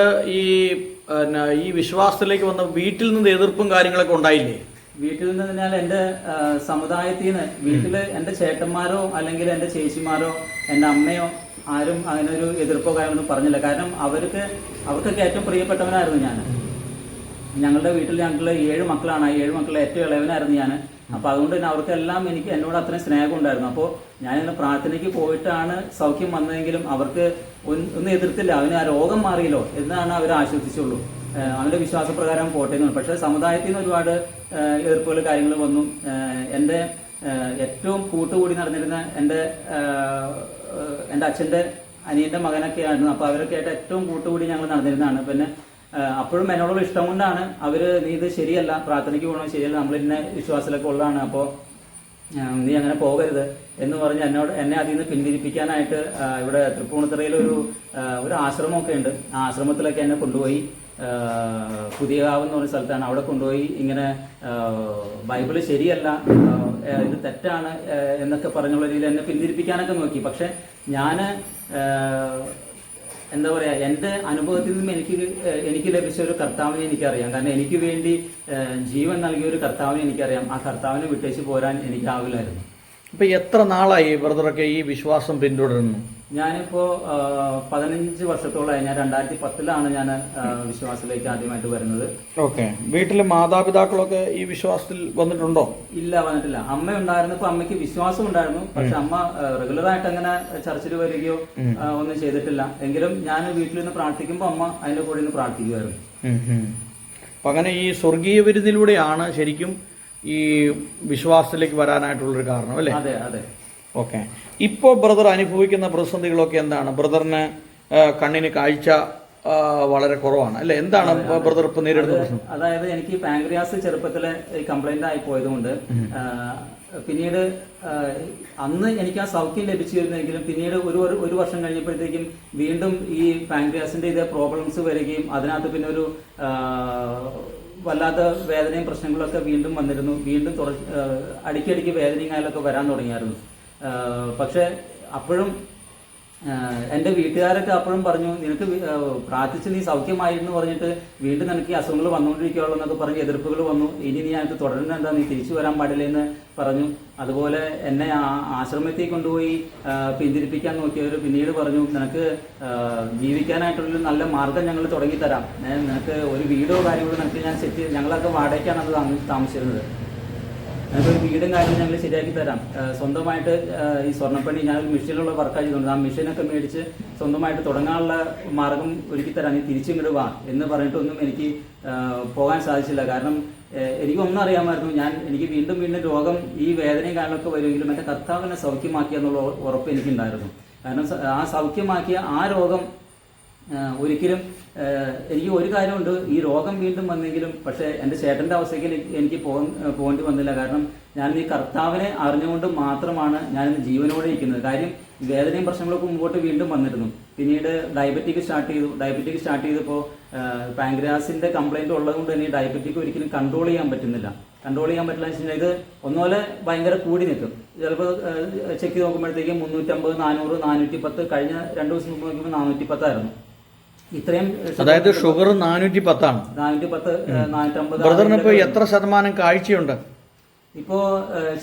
ഈ വിശ്വാസത്തിലേക്ക് വന്ന വീട്ടിൽ നിന്ന് എതിർപ്പും കാര്യങ്ങളൊക്കെ ഉണ്ടായില്ലേ? വീട്ടിൽ നിന്ന് പറഞ്ഞാൽ എൻ്റെ സമുദായത്തിൽ നിന്ന്, വീട്ടിൽ എൻ്റെ ചേട്ടന്മാരോ അല്ലെങ്കിൽ എൻ്റെ ചേച്ചിമാരോ എൻ്റെ അമ്മയോ ആരും അതിനൊരു എതിർപ്പോ കാര്യമൊന്നും പറഞ്ഞില്ല. കാരണം അവർക്കൊക്കെ ഏറ്റവും പ്രിയപ്പെട്ടവനായിരുന്നു ഞാൻ. ഞങ്ങളുടെ വീട്ടിൽ ഞങ്ങൾ 7 മക്കളാണ്. 7 മക്കളിൽ ഏറ്റവും ഇളയവനായിരുന്നു ഞാൻ. അപ്പോൾ അതുകൊണ്ട് തന്നെ അവർക്കെല്ലാം എന്നോട് അത്രയും സ്നേഹം ഉണ്ടായിരുന്നു. അപ്പോൾ ഞാനിന്ന് പ്രാർത്ഥനയ്ക്ക് പോയിട്ടാണ് സൗഖ്യം വന്നതെങ്കിലും അവർക്ക് ഒന്നും എതിർത്തില്ല. അവന് ആ രോഗം മാറിയല്ലോ എന്നാണ് അവർ ആശ്വസിച്ചുള്ളൂ. അവൻ്റെ വിശ്വാസപ്രകാരം പോട്ടെ എന്ന്. പക്ഷേ സമുദായത്തിൽ നിന്ന് ഒരുപാട് എതിർപ്പുകൾ കാര്യങ്ങൾ വന്നു. എൻ്റെ ഏറ്റവും കൂട്ടുകൂടി നടന്നിരുന്ന എൻ്റെ അച്ഛൻ്റെ അനിയൻ്റെ മകനൊക്കെ ആയിരുന്നു. അപ്പോൾ അവരൊക്കെ ആയിട്ട് ഏറ്റവും കൂട്ടുകൂടി ഞങ്ങൾ നടന്നിരുന്നതാണ്. പിന്നെ അപ്പോഴും എന്നോടുള്ള ഇഷ്ടം കൊണ്ടാണ് നീ ഇത് ശരിയല്ല, പ്രാർത്ഥനയ്ക്ക് പോകണം, ശരിയല്ല, നമ്മളിന്നെ വിശ്വാസത്തിലൊക്കെ ഉള്ളതാണ്, അപ്പോൾ നീ അങ്ങനെ പോകരുത് എന്ന് പറഞ്ഞ് എന്നെ അതിൽ നിന്ന് പിന്തിരിപ്പിക്കാനായിട്ട് ഇവിടെ തൃപ്പൂണിത്തുറയിൽ ഒരു ആശ്രമമൊക്കെ ഉണ്ട്. ആ ആശ്രമത്തിലൊക്കെ എന്നെ കൊണ്ടുപോയി. പുതിയകാവ് എന്ന് പറഞ്ഞ സ്ഥലത്താണ്. അവിടെ കൊണ്ടുപോയി ഇങ്ങനെ ബൈബിള് ശരിയല്ല, ഇത് തെറ്റാണ് എന്നൊക്കെ പറഞ്ഞുള്ള രീതിയിൽ എന്നെ പിന്തിരിപ്പിക്കാനൊക്കെ നോക്കി. പക്ഷെ ഞാൻ എന്താ പറയുക, എൻ്റെ അനുഭവത്തിൽ നിന്നും എനിക്ക് ലഭിച്ച ഒരു കർത്താവിനെ എനിക്കറിയാം. കാരണം എനിക്ക് വേണ്ടി ജീവൻ നൽകിയ ഒരു കർത്താവിനെ എനിക്കറിയാം. ആ കർത്താവിനെ വിട്ടേച്ച് പോരാൻ എനിക്കാവില്ലായിരുന്നു. ഇപ്പം എത്ര നാളായി ബ്രദറൊക്കെ ഈ വിശ്വാസം പിന്തുടരുന്നു? ഞാനിപ്പോൾ 15 വർഷത്തോളമായി. ഞാൻ 2010 ഞാൻ വിശ്വാസത്തിലേക്ക് ആദ്യമായിട്ട് വരുന്നത്. ഓക്കെ. വീട്ടിലെ മാതാപിതാക്കളൊക്കെ ഈ വിശ്വാസത്തിൽ വന്നിട്ടുണ്ടോ? ഇല്ല, വന്നിട്ടില്ല. അമ്മ ഉണ്ടായിരുന്നപ്പോൾ അമ്മയ്ക്ക് വിശ്വാസം ഉണ്ടായിരുന്നു. പക്ഷെ അമ്മ റെഗുലറായിട്ട് അങ്ങനെ ചർച്ചിൽ വരികയോ ഒന്നും ചെയ്തിട്ടില്ല. എങ്കിലും ഞാൻ വീട്ടിൽ നിന്ന് പ്രാർത്ഥിക്കുമ്പോൾ അമ്മ അതിന്റെ കൂടെ നിന്ന് പ്രാർത്ഥിക്കുമായിരുന്നു. അപ്പം അങ്ങനെ ഈ സ്വർഗീയ വിരുന്നിലൂടെയാണ് ശരിക്കും ഈ വിശ്വാസത്തിലേക്ക് വരാനായിട്ടുള്ളൊരു കാരണം അല്ലേ? അതെ അതെ. ഓക്കെ. ഇപ്പോൾ ബ്രദർ അനുഭവിക്കുന്ന പ്രതിസന്ധികളൊക്കെ എന്താണ്? ബ്രദറിന് കണ്ണിന് കാഴ്ച വളരെ കുറവാണ് അല്ലേ? എന്താണ് ബ്രദർ ഇപ്പോൾ നേരിടുന്ന പ്രശ്നം? അതായത് എനിക്ക് പാങ്ക്രിയാസ് ചെറുപ്പത്തിലെ കംപ്ലൈന്റ് ആയി പോയതുകൊണ്ട് പിന്നീട് അന്ന് എനിക്ക് ആ സൗഖ്യം ലഭിച്ചിരുന്നെങ്കിലും പിന്നീട് ഒരു വർഷം കഴിഞ്ഞപ്പോഴത്തേക്കും വീണ്ടും ഈ പാങ്ക്രിയാസിന്റെ ഇതേ പ്രോബ്ലംസ് വരികയും അതിനകത്ത് പിന്നെ ഒരു വല്ലാത്ത വേദനയും പ്രശ്നങ്ങളൊക്കെ വീണ്ടും വന്നിരുന്നു. വീണ്ടും അടിക്കടിക്ക് വേദനയും കാര്യങ്ങളൊക്കെ വരാൻ തുടങ്ങിയായിരുന്നു. പക്ഷെ അപ്പോഴും എൻ്റെ വീട്ടുകാരൊക്കെ അപ്പോഴും പറഞ്ഞു, നിനക്ക് പ്രാർത്ഥിച്ച് നീ സൗഖ്യമായിരുന്നു പറഞ്ഞിട്ട് വീണ്ടും നിനക്ക് ഈ അസുഖങ്ങൾ വന്നുകൊണ്ടിരിക്കുകയുള്ളൂ എന്നൊക്കെ പറഞ്ഞ് എതിർപ്പുകൾ വന്നു. ഇനി നീ അതിനകത്ത് തുടരുന്ന എന്താ, നീ തിരിച്ചു വരാൻ പാടില്ലെന്ന് പറഞ്ഞു. അതുപോലെ എന്നെ ആശ്രമത്തിൽ കൊണ്ടുപോയി പിന്തിരിപ്പിക്കാൻ നോക്കിയവർ പിന്നീട് പറഞ്ഞു, നിനക്ക് ജീവിക്കാനായിട്ടുള്ളൊരു നല്ല മാർഗം ഞങ്ങൾ തുടങ്ങിത്തരാം, നിനക്ക് ഒരു വീടോ കാര്യങ്ങളോ നിനക്ക് ഞാൻ ഞങ്ങളൊക്കെ വാടകയ്ക്കാണ് അത് താമസിച്ചിരുന്നത്, ഞങ്ങൾക്കൊരു വീടും കാര്യം ഞങ്ങൾ ശരിയാക്കി തരാം, സ്വന്തമായിട്ട് ഈ സ്വർണ്ണപ്പണി ഞാനൊരു മെഷീനിലുള്ള വർക്കാണ് ചെയ്തുകൊണ്ട് ആ മെഷീനൊക്കെ മേടിച്ച് സ്വന്തമായിട്ട് തുടങ്ങാനുള്ള മാർഗം ഒരുക്കി തരാം, നീ തിരിച്ചിങ്ങോട്ട് വാ എന്ന് പറഞ്ഞിട്ടൊന്നും എനിക്ക് പോകാൻ സാധിച്ചില്ല. കാരണം എനിക്കൊന്നും അറിയാമായിരുന്നു, എനിക്ക് വീണ്ടും രോഗം ഈ വേദനയും കാര്യങ്ങളൊക്കെ വരുമെങ്കിലും എൻ്റെ കർത്താവിനെ സൗഖ്യമാക്കിയ എന്നുള്ള ഉറപ്പ് എനിക്കുണ്ടായിരുന്നു. കാരണം ആ സൗഖ്യമാക്കിയ ആ രോഗം ഒരിക്കലും എനിക്ക് ഒരു കാര്യമുണ്ട്, ഈ രോഗം വീണ്ടും വന്നെങ്കിലും പക്ഷേ എൻ്റെ ചേട്ടൻ്റെ അവസ്ഥയ്ക്ക് എനിക്ക് പോകേണ്ടി വന്നില്ല. കാരണം ഞാൻ ഈ കർത്താവിനെ അറിഞ്ഞുകൊണ്ട് മാത്രമാണ് ഞാനിന്ന് ജീവനോടെ ഇരിക്കുന്നത്. കാര്യം വേദനയും പ്രശ്നങ്ങളൊക്കെ മുമ്പോട്ട് വീണ്ടും വന്നിരുന്നു. പിന്നീട് ഡയബറ്റിക് സ്റ്റാർട്ട് ചെയ്തപ്പോൾ പാങ്ക്രിയാസിൻ്റെ കംപ്ലൈൻറ്റ് ഉള്ളതുകൊണ്ട് തന്നെ ഈ ഡയബറ്റിക് ഒരിക്കലും കൺട്രോൾ ചെയ്യാൻ പറ്റുന്നില്ല എന്ന് വെച്ച് കഴിഞ്ഞാൽ ഇത് ഒന്നുപോലെ ഭയങ്കര കൂടി നിൽക്കും. ചിലപ്പോൾ ചെക്ക് ചെയ്ത് നോക്കുമ്പോഴത്തേക്കും 350, 400, 410, കഴിഞ്ഞ 2 ദിവസം മുമ്പ് നോക്കുമ്പോൾ 410 ആയിരുന്നു. ഇത്രയും, അതായത് ഷുഗർ 410 ആണ്. 410, 450. ബ്രദറിന് ഇപ്പോൾ എത്ര ശതമാനം കാഴ്ചയുണ്ട്? ഇപ്പോൾ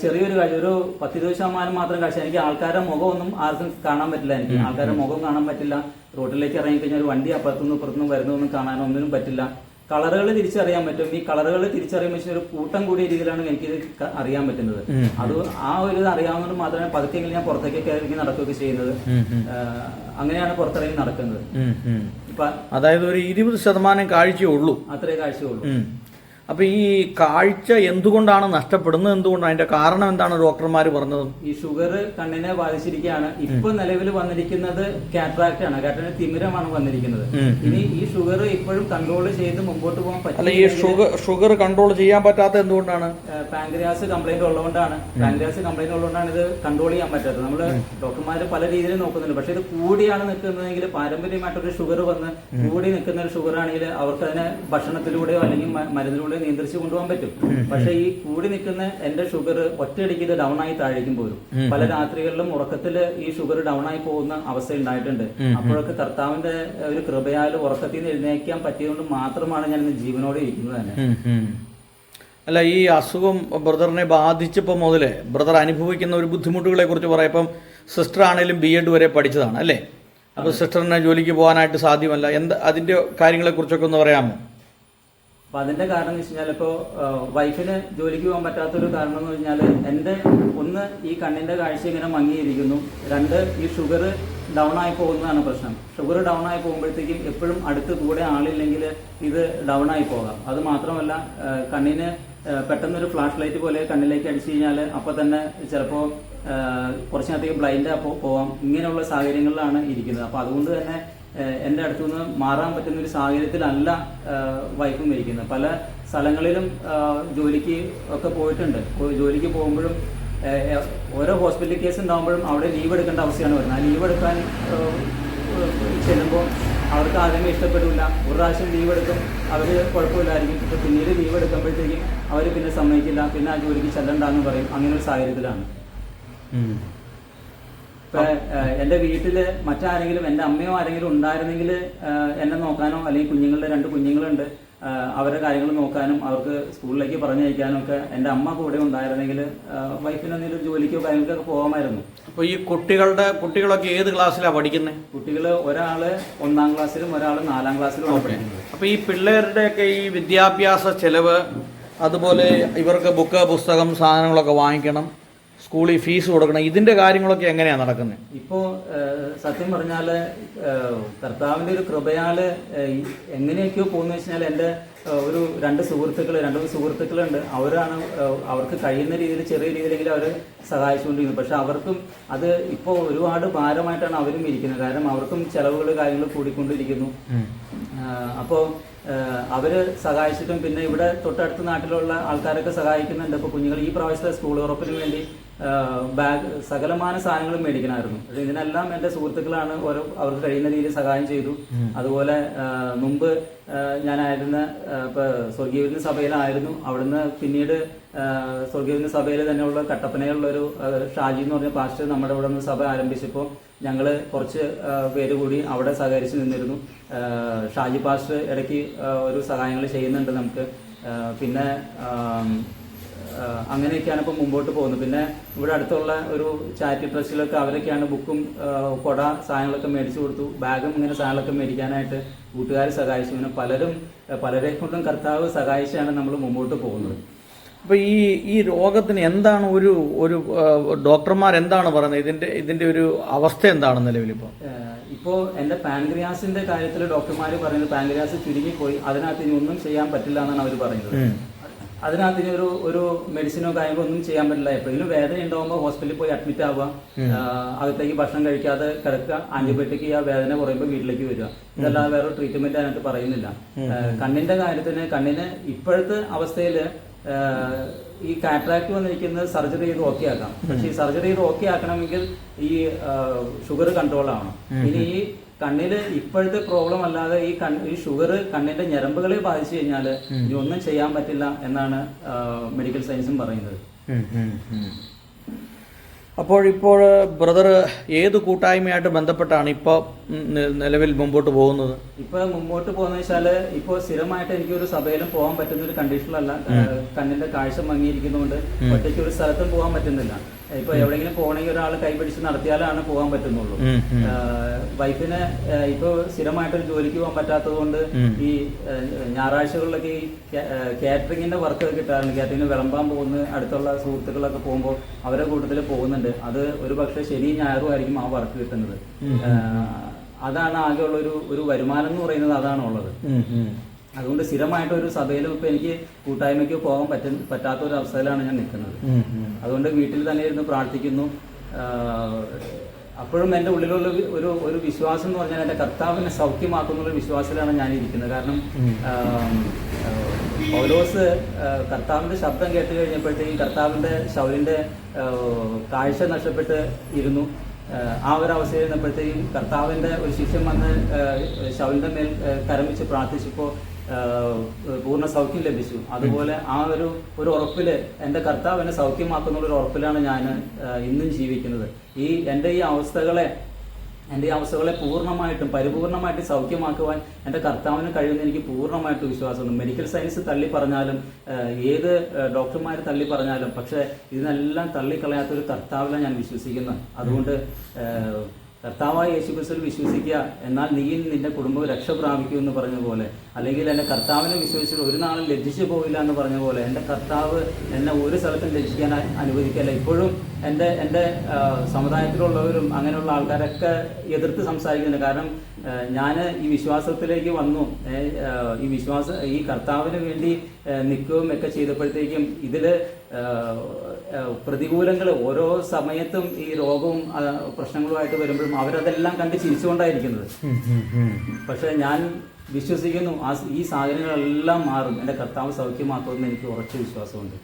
ചെറിയൊരു കാഴ്ച, ഒരു 10-20% മാത്രം കാഴ്ച. എനിക്ക് ആൾക്കാരുടെ മുഖമൊന്നും ആർക്കും കാണാൻ പറ്റില്ല. എനിക്ക് ആൾക്കാരുടെ മുഖം കാണാൻ പറ്റില്ല. റോഡിലേക്ക് ഇറങ്ങിക്കഴിഞ്ഞാൽ ഒരു വണ്ടി അപ്പുറത്തുനിന്ന് ഇപ്പുറത്തുനിന്ന് വരുന്നതൊന്നും കാണാനോ ഒന്നിനും പറ്റില്ല. കളറുകൾ തിരിച്ചറിയാൻ പറ്റും. ഈ കളറുകൾ തിരിച്ചറിയുമ്പോൾ ഒരു കൂട്ടം കൂടിയ രീതിയിലാണ് എനിക്കിത് അറിയാൻ പറ്റുന്നത്. അത് ആ ഒരു ഇത് അറിയാവുന്നത് മാത്രമേ പതുക്കെങ്കിലും ഞാൻ പുറത്തേക്ക് ഇറങ്ങി നടക്കുകയൊക്കെ ചെയ്യുന്നത്. അങ്ങനെയാണ് പുറത്തിറങ്ങി നടക്കുന്നത്. അതായത് ഒരു 20% കാഴ്ചയേ ഉള്ളൂ. അത്രേ കാഴ്ചയുള്ളൂ. അപ്പൊ ഈ കാഴ്ച എന്തുകൊണ്ടാണ് നഷ്ടപ്പെടുന്നത്? എന്തുകൊണ്ടാണ് അതിന്റെ കാരണം എന്താണ് ഡോക്ടർമാർ പറഞ്ഞത്? ഈ ഷുഗർ കണ്ണിനെ ബാധിച്ചിരിക്കുകയാണ്. ഇപ്പൊ നിലവിൽ വന്നിരിക്കുന്നത് കാറ്ററാക്ട് ആണ്. കാറ്ററാക്ട് തിമിരമാണ് വന്നിരിക്കുന്നത്. ഇനി ഈ ഷുഗർ ഇപ്പോഴും കൺട്രോൾ ചെയ്ത് മുമ്പോട്ട് പോകാൻ പറ്റില്ല. ഈ ഷുഗർ കൺട്രോൾ ചെയ്യാൻ പറ്റാത്ത എന്തുകൊണ്ടാണ്? പാങ്ക്രിയാസ് കംപ്ലൈന്റ് ഉള്ളതുകൊണ്ടാണ്. ഇത് കൺട്രോൾ ചെയ്യാൻ പറ്റാത്തത്. നമ്മള് ഡോക്ടർമാർ പല രീതിയിൽ നോക്കുന്നുണ്ട്. പക്ഷെ ഇത് കൂടിയാണ് നിൽക്കുന്നതെങ്കിൽ, പാരമ്പര്യമായിട്ടൊരു ഷുഗർ വന്ന് കൂടി നിൽക്കുന്ന ഒരു ഷുഗർ ആണെങ്കിൽ അവർക്ക് അതിനെ ഭക്ഷണത്തിലൂടെയോ അല്ലെങ്കിൽ മരുന്നിലൂടെയോ നിയന്ത്രിച്ചു കൊണ്ടുപോകാൻ പറ്റും. പക്ഷെ ഈ കൂടി നിൽക്കുന്ന എന്റെ ഷുഗർ ഒറ്റയടിക്ക് ഇത് ഡൗൺ ആയി താഴേക്കും പോരും. പല രാത്രികളിലും ഉറക്കത്തിൽ ഈ ഷുഗർ ഡൗൺ ആയി പോകുന്ന അവസ്ഥ ഉണ്ടായിട്ടുണ്ട്. അപ്പോഴൊക്കെ കർത്താവിന്റെ ഒരു കൃപയാൽ ഉറക്കത്തിൽ നിന്ന് എഴുന്നേക്കാൻ പറ്റിയതുകൊണ്ട് മാത്രമാണ് ഞാൻ ഇന്ന് ജീവനോടെ ഇരിക്കുന്നത് തന്നെ. അല്ല, ഈ അസുഖം ബ്രദറിനെ ബാധിച്ചപ്പോൾ മുതലേ ബ്രദർ അനുഭവിക്കുന്ന ഒരു ബുദ്ധിമുട്ടുകളെ കുറിച്ച് പറയാം. ഇപ്പം സിസ്റ്റർ ആണെങ്കിലും BEd വരെ പഠിച്ചതാണ് അല്ലേ? അപ്പോൾ സിസ്റ്ററിന് ജോലിക്ക് പോകാനായിട്ട് സാധ്യമല്ല. അതിന്റെ കാര്യങ്ങളെ കുറിച്ചൊക്കെ ഒന്ന് പറയാമോ? അപ്പൊ അതിന്റെ കാരണം എന്ന് വെച്ച് കഴിഞ്ഞാൽ, ഇപ്പോ വൈഫിന് ജോലിക്ക് പോകാൻ പറ്റാത്തൊരു കാരണം എന്ന് പറഞ്ഞാൽ, എന്റെ ഒന്ന് ഈ കണ്ണിന്റെ കാഴ്ച ഇങ്ങനെ മങ്ങിയിരിക്കുന്നു, 2 ഈ ഷുഗർ ഡൗൺ ആയി പോകുന്നതാണ് പ്രശ്നം. ഷുഗർ ഡൗൺ ആയി പോകുമ്പോഴത്തേക്കും എപ്പോഴും അടുത്ത് കൂടെ ആളില്ലെങ്കിൽ ഇത് ഡൗൺ ആയി പോകാം. അത് മാത്രമല്ല, കണ്ണിന് പെട്ടെന്നൊരു ഫ്ലാഷ് ലൈറ്റ് പോലെ കണ്ണിലേക്ക് അടിച്ചു കഴിഞ്ഞാൽ അപ്പോൾ തന്നെ ചിലപ്പോൾ കുറച്ചധികം ബ്ലൈൻഡ് പോവാം. ഇങ്ങനെയുള്ള സാഹചര്യങ്ങളിലാണ് ഇരിക്കുന്നത്. അപ്പോൾ അതുകൊണ്ട് തന്നെ എൻ്റെ അടുത്തുനിന്ന് മാറാൻ പറ്റുന്ന ഒരു സാഹചര്യത്തിലല്ല വൈഫും ഇരിക്കുന്നത്. പല സ്ഥലങ്ങളിലും ജോലിക്ക് ഒക്കെ പോയിട്ടുണ്ട്. ജോലിക്ക് പോകുമ്പോഴും ഓരോ ഹോസ്പിറ്റൽ കേസ് ഉണ്ടാകുമ്പോഴും അവിടെ ലീവ് എടുക്കേണ്ട അവസ്ഥയാണ് വരുന്നത്. ആ ലീവ് എടുക്കാൻ ചെല്ലുമ്പോൾ അവർക്ക് ആദ്യമേ ഇഷ്ടപ്പെടില്ല. ഒരു പ്രാവശ്യം ലീവ് എടുക്കും, അവർ കുഴപ്പമില്ലായിരിക്കും. ഇപ്പോൾ പിന്നീട് ലീവ് എടുക്കുമ്പോഴത്തേക്കും അവർ പിന്നെ സമ്മതിക്കില്ല, പിന്നെ ആ ജോലിക്ക് ചെല്ലണ്ടെന്ന് പറയും. അങ്ങനെ ഒരു സാഹചര്യത്തിലാണ്. ഇപ്പം എൻ്റെ വീട്ടിൽ മറ്റാരെങ്കിലും, എൻ്റെ അമ്മയോ ആരെങ്കിലും ഉണ്ടായിരുന്നെങ്കിൽ എന്നെ നോക്കാനോ, അല്ലെങ്കിൽ കുഞ്ഞുങ്ങളുടെ 2 കുഞ്ഞുങ്ങളുണ്ട്, അവരുടെ കാര്യങ്ങൾ നോക്കാനും അവർക്ക് സ്കൂളിലേക്ക് പറഞ്ഞയക്കാനും ഒക്കെ എൻ്റെ അമ്മ കൂടെ ഉണ്ടായിരുന്നെങ്കിൽ വൈഫിന് എന്തെങ്കിലും ജോലിക്കോ കാര്യങ്ങൾക്കൊക്കെ പോകാമായിരുന്നു. അപ്പോൾ ഈ കുട്ടികളൊക്കെ ഏത് ക്ലാസ്സിലാണ് പഠിക്കുന്നത്? കുട്ടികൾ ഒരാൾ 1ാം ക്ലാസ്സിലും ഒരാൾ 4ാം ക്ലാസ്സിലും പഠിക്കുന്നത്. അപ്പോൾ ഈ പിള്ളേരുടെയൊക്കെ ഈ വിദ്യാഭ്യാസ ചെലവ്, അതുപോലെ ഇവർക്ക് ബുക്ക്, പുസ്തകം, സാധനങ്ങളൊക്കെ വാങ്ങിക്കണം, സ്കൂളിൽ ഫീസ് കൊടുക്കണം, ഇതിന്റെ കാര്യങ്ങളൊക്കെ എങ്ങനെയാണ് നടക്കുന്നത്? ഇപ്പോൾ സത്യം പറഞ്ഞാൽ കർത്താവിൻ്റെ ഒരു കൃപയാൽ എങ്ങനെയൊക്കെയോ പോകുന്നു വെച്ചാൽ എൻ്റെ ഒരു രണ്ട് സുഹൃത്തുക്കളുണ്ട്. അവരാണ് അവർക്ക് കഴിയുന്ന രീതിയിൽ ചെറിയ രീതിയിലെങ്കിലും അവർ സഹായിച്ചുകൊണ്ടിരിക്കുന്നത്. പക്ഷെ അവർക്കും അത് ഇപ്പോൾ ഒരുപാട് ഭാരമായിട്ടാണ് അവരും ഇരിക്കുന്നത്. കാരണം അവർക്കും ചെലവുകൾ കാര്യങ്ങൾ കൂടിക്കൊണ്ടിരിക്കുന്നു. അപ്പോൾ അവർ സഹായിച്ചിട്ടും പിന്നെ ഇവിടെ തൊട്ടടുത്ത നാട്ടിലുള്ള ആൾക്കാരൊക്കെ സഹായിക്കുന്നുണ്ട്. ഇപ്പോൾ കുഞ്ഞുങ്ങൾ ഈ പ്രാവശ്യത്തെ സ്കൂൾ ഉറപ്പിന് വേണ്ടി ബാഗ് സകലമാന സാധനങ്ങളും മേടിക്കണമായിരുന്നു. പക്ഷേ ഇതിനെല്ലാം എൻ്റെ സുഹൃത്തുക്കളാണ് അവർക്ക് കഴിയുന്ന രീതിയിൽ സഹായം ചെയ്തു. അതുപോലെ മുമ്പ് ഞാനായിരുന്ന ഇപ്പോൾ സ്വർഗീയവിരുന്ന സഭയിലായിരുന്നു. അവിടുന്ന് പിന്നീട് സ്വർഗീയവിരുന്ന സഭയിൽ തന്നെയുള്ള കട്ടപ്പനയുള്ളൊരു ഷാജി എന്ന് പറഞ്ഞ പാസ്റ്റർ നമ്മുടെ ഇവിടെ നിന്ന് സഭ ആരംഭിച്ചപ്പോൾ ഞങ്ങൾ കുറച്ച് പേര് കൂടി അവിടെ സഹകരിച്ച് നിന്നിരുന്നു. ഷാജി പാസ്റ്റർ ഇടയ്ക്ക് ഒരു സഹായങ്ങൾ ചെയ്യുന്നുണ്ട് നമുക്ക്. പിന്നെ അങ്ങനെയൊക്കെയാണ് ഇപ്പോൾ മുമ്പോട്ട് പോകുന്നത്. പിന്നെ ഇവിടെ അടുത്തുള്ള ഒരു ചാരിറ്റി ട്രസ്റ്റിലൊക്കെ അവരൊക്കെയാണ് ബുക്കും കൊട സാധനങ്ങളൊക്കെ മേടിച്ചു കൊടുത്തു. ബാഗും ഇങ്ങനെ സാധനങ്ങളൊക്കെ മേടിക്കാനായിട്ട് കൂട്ടുകാർ സഹായിച്ചു. ഇങ്ങനെ പലരെ കൊണ്ടും കർത്താവ് സഹായിച്ചാണ് നമ്മൾ മുമ്പോട്ട് പോകുന്നത്. അപ്പോൾ ഈ രോഗത്തിന് എന്താണ് ഒരു ഡോക്ടർമാർ എന്താണ് പറയുന്നത്? ഇതിന്റെ ഒരു അവസ്ഥ എന്താണ് നിലവിലിപ്പോൾ? ഇപ്പോൾ എൻ്റെ പാൻക്രിയാസിന്റെ കാര്യത്തിൽ ഡോക്ടർമാർ പറയുന്നത് പാൻക്രിയാസ് ചുരുങ്ങിപ്പോയി, അതിനകത്ത് ഇനി ഒന്നും ചെയ്യാൻ പറ്റില്ല എന്നാണ് അവർ പറയുന്നത്. അതിനകത്ത് ഇനി ഒരു മെഡിസിനോ കാര്യങ്ങളോ ഒന്നും ചെയ്യാൻ പറ്റില്ല. എപ്പോഴെങ്കിലും വേദന ഉണ്ടാകുമ്പോൾ ഹോസ്പിറ്റലിൽ പോയി അഡ്മിറ്റ് ആവുക, അകത്തേക്ക് ഭക്ഷണം കഴിക്കാതെ കിടക്കുക, ആന്റിബയോട്ടിക് ചെയ്യുക, വേദന കുറയുമ്പോൾ വീട്ടിലേക്ക് വരിക. ഇതല്ലാതെ വേറെ ട്രീറ്റ്മെന്റ് അതിനകത്ത് പറയുന്നില്ല. കണ്ണിന്റെ കാര്യത്തിന് കണ്ണിന് ഇപ്പോഴത്തെ അവസ്ഥയിൽ ഈ കാറ്ററാക്ട് വന്നിരിക്കുന്നത് സർജറി ചെയ്ത് ഓക്കെ ആക്കാം. പക്ഷെ ഈ സർജറി ചെയ്ത് ഓക്കെ ആക്കണമെങ്കിൽ ഈ ഷുഗർ കൺട്രോൾ ആവണം. ഇനി ഈ കണ്ണില് ഇപ്പോഴത്തെ പ്രോബ്ലം അല്ലാതെ ഈ ഷുഗർ കണ്ണിന്റെ ഞരമ്പുകളെ ബാധിച്ചു കഴിഞ്ഞാൽ ഇനി ഒന്നും ചെയ്യാൻ പറ്റില്ല എന്നാണ് മെഡിക്കൽ സയൻസും പറയുന്നത്. ഇപ്പോൾ ബ്രദർ ഏത് കൂട്ടായ്മയായിട്ട് ബന്ധപ്പെട്ടാണ് ഇപ്പോൾ നിലവിൽ മുമ്പോട്ട് പോകുന്നത്? ഇപ്പോൾ മുമ്പോട്ട് പോകുന്ന വെച്ചാല് ഇപ്പോൾ സ്ഥിരമായിട്ട് എനിക്ക് ഒരു സഭയിലും പോകാൻ പറ്റുന്ന ഒരു കണ്ടീഷനിലല്ല. കണ്ണിന്റെ കാഴ്ച മങ്ങിയിരിക്കുന്നതുകൊണ്ട് ഒറ്റയ്ക്ക് ഒരു സ്ഥലത്തും പോകാൻ പറ്റുന്നില്ല. ഇപ്പൊ എവിടെയെങ്കിലും പോകണമെങ്കിൽ ഒരാൾ കൈപിടിച്ച് നടത്തിയാലാണ് പോകാൻ പറ്റുന്നുള്ളൂ. വൈഫിന് ഇപ്പൊ സ്ഥിരമായിട്ടൊരു ജോലിക്ക് പോകാൻ പറ്റാത്തത് കൊണ്ട് ഈ ഞായറാഴ്ചകളിലൊക്കെ ഈ കാറ്ററിങ്ങിന്റെ വർക്ക് കിട്ടാറുണ്ട്. കാറ്ററിങ്ങിന് വിളമ്പാൻ പോകുന്ന അടുത്തുള്ള സുഹൃത്തുക്കളൊക്കെ പോകുമ്പോൾ അവരുടെ കൂട്ടത്തിൽ പോകുന്നുണ്ട്. അത് ഒരു പക്ഷേ ശനി ഞായറും ആയിരിക്കും ആ വർക്ക് കിട്ടുന്നത്. അതാണ് ആകെയുള്ള ഒരു വരുമാനം എന്ന് പറയുന്നത് അതാണ് ഉള്ളത്. അതുകൊണ്ട് സ്ഥിരമായിട്ട് ഒരു സഭയിലും ഇപ്പൊ എനിക്ക് കൂട്ടായ്മയ്ക്ക് പോകാൻ പറ്റാത്ത ഒരു അവസ്ഥയിലാണ് ഞാൻ നിൽക്കുന്നത്. അതുകൊണ്ട് വീട്ടിൽ തന്നെ ഇരുന്ന് പ്രാർത്ഥിക്കുന്നു. അപ്പോഴും എൻ്റെ ഉള്ളിലുള്ള ഒരു വിശ്വാസം എന്ന് പറഞ്ഞാൽ എൻ്റെ കർത്താവിനെ സൗഖ്യമാക്കുന്നുള്ള വിശ്വാസത്തിലാണ് ഞാൻ ഇരിക്കുന്നത്. കാരണം പൗലോസ് കർത്താവിന്റെ ശബ്ദം കേട്ട് കഴിഞ്ഞപ്പോഴത്തേക്കും കർത്താവിന്റെ ശൗലിന്റെ കാഴ്ച നഷ്ടപ്പെട്ട് ഇരുന്നു. ആ ഒരു അവസ്ഥയിൽ ഇരുന്നപ്പോഴത്തേക്കും കർത്താവിന്റെ ഒരു ശിഷ്യൻ വന്ന് ശൗലിന്റെ മേൽ കരമിച്ച് പ്രാർത്ഥിച്ചപ്പോൾ പൂർണ്ണ സൗഖ്യം ലഭിച്ചു. അതുപോലെ ആ ഒരു ഉറപ്പില് എൻ്റെ കർത്താവ് എന്നെ സൗഖ്യമാക്കുന്ന ഒരു ഉറപ്പിലാണ് ഞാൻ ഇന്നും ജീവിക്കുന്നത്. എൻ്റെ ഈ അവസ്ഥകളെ പൂർണ്ണമായിട്ടും പരിപൂർണമായിട്ടും സൗഖ്യമാക്കുവാൻ എൻ്റെ കർത്താവിന് കഴിയുമെന്ന് എനിക്ക് പൂർണ്ണമായിട്ടും വിശ്വാസമുണ്ട്. മെഡിക്കൽ സയൻസ് തള്ളി പറഞ്ഞാലും ഏത് ഡോക്ടർമാർ തള്ളി പറഞ്ഞാലും പക്ഷേ ഇതിനെല്ലാം തള്ളിക്കളയാത്തൊരു കർത്താവിലാണ് ഞാൻ വിശ്വസിക്കുന്നത്. അതുകൊണ്ട് കർത്താവായ യേശുക്രിസ്തുവിൽ വിശ്വസിക്കുക, എന്നാൽ നീയും നിന്റെ കുടുംബവും രക്ഷ പ്രാപിക്കൂ എന്ന് പറഞ്ഞ പോലെ, അല്ലെങ്കിൽ എൻ്റെ കർത്താവിനെ വിശ്വസിച്ചിട്ട് ഒരു നാളും ലജ്ജിച്ചു പോവില്ല എന്ന് പറഞ്ഞ പോലെ എൻ്റെ കർത്താവ് എന്നെ ഒരു സ്ഥലത്തും ലജ്ജിക്കാൻ അനുവദിക്കില്ല. ഇപ്പോഴും എൻ്റെ സമുദായത്തിലുള്ളവരും അങ്ങനെയുള്ള ആൾക്കാരൊക്കെ എതിർത്ത് സംസാരിക്കുന്നുണ്ട്. കാരണം ഞാൻ ഈ വിശ്വാസത്തിലേക്ക് വന്നു, ഈ കർത്താവിന് വേണ്ടി നിൽക്കുകയും ഒക്കെ ചെയ്തപ്പോഴത്തേക്കും ഇതിൽ പ്രതികൂലങ്ങൾ ഓരോ സമയത്തും ഈ രോഗവും പ്രശ്നങ്ങളുമായിട്ട് വരുമ്പോഴും അവരതെല്ലാം കണ്ട് ചിരിച്ചുകൊണ്ടായിരിക്കുന്നത്. പക്ഷെ ഞാൻ വിശ്വസിക്കുന്നു ഈ സാഹചര്യങ്ങളെല്ലാം മാറും, എൻ്റെ കർത്താവ് സൗഖ്യമാക്കുമെന്ന് എനിക്ക് ഉറച്ച വിശ്വാസമുണ്ട്.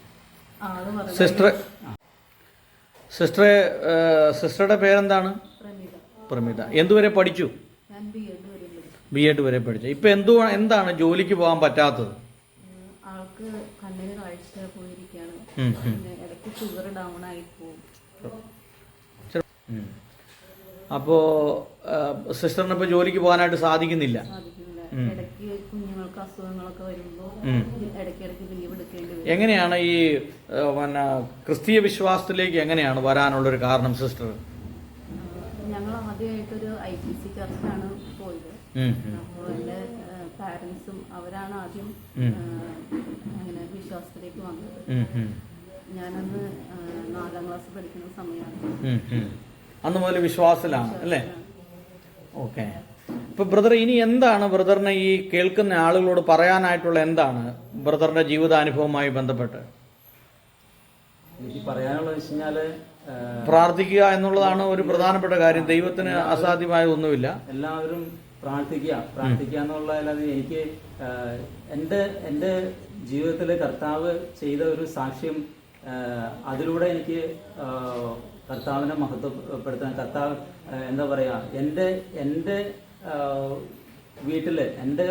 സിസ്റ്ററുടെ പേരെന്താണ്? പ്രമിത. എന്തുവരെ പഠിച്ചു? ബി.എഡ് വരെ പഠിച്ചു. ഇപ്പൊ എന്താണ് ജോലിക്ക് പോകാൻ പറ്റാത്തത്? ആൾക്ക് കണ്ണിന് കാഴ്ച പോയിരിക്കുകയാണ്. ഇടയ്ക്ക് ഷുഗർ ഡൗൺ ആയി പോകും. അപ്പോ സിസ്റ്ററിന് ഇപ്പൊ ജോലിക്ക് പോകാനായിട്ട് സാധിക്കുന്നില്ല. ഇടയ്ക്ക് കുഞ്ഞുങ്ങൾക്ക് അസുഖങ്ങളൊക്കെ വരുമ്പോൾ ഇടയ്ക്കിടയ്ക്ക് ലീവ് എടുക്കേണ്ടി വരും. എങ്ങനെയാണ് ഈ ക്രിസ്തീയ വിശ്വാസത്തിലേക്ക് എങ്ങനെയാണ് വരാനുള്ളൊരു കാരണം സിസ്റ്റർ? ഞങ്ങൾ ആദ്യമായിട്ടൊരു IPC ചർച്ചിലാണ് പോയത്. അപ്പോൾ എൻ്റെ പാരൻസും അവരാണ് ആദ്യം അങ്ങനെ വിശ്വാസത്തിലേക്ക് വന്നത്. ഞാനന്ന് 4ാം ക്ലാസ് പഠിക്കുന്ന സമയമാണ്. അന്ന് മുതൽ വിശ്വാസത്തിലാണ് അല്ലേ? ഓക്കെ. ഇപ്പൊ ബ്രദർ, ഇനി എന്താണ് ബ്രദറിന് ഈ കേൾക്കുന്ന ആളുകളോട് പറയാനായിട്ടുള്ള, എന്താണ് ബ്രദറിന്റെ ജീവിതാനുഭവവുമായി ബന്ധപ്പെട്ട് എനിക്ക് പറയാനുള്ളത് വെച്ച് കഴിഞ്ഞാല് പ്രാർത്ഥിക്കുക എന്നുള്ളതാണ് ഒരു പ്രധാനപ്പെട്ട കാര്യം. ദൈവത്തിന് അസാധ്യമായ ഒന്നുമില്ല. എല്ലാവരും പ്രാർത്ഥിക്കുക എന്നുള്ളതല്ലാതെ എനിക്ക് എൻ്റെ ജീവിതത്തിൽ കർത്താവ് ചെയ്ത ഒരു സാക്ഷ്യം, അതിലൂടെ എനിക്ക് കർത്താവിനെ മഹത്വപ്പെടുത്താൻ, കർത്താവ് എന്താ പറയുക, എൻ്റെ വീട്ടിൽ എൻ്റെ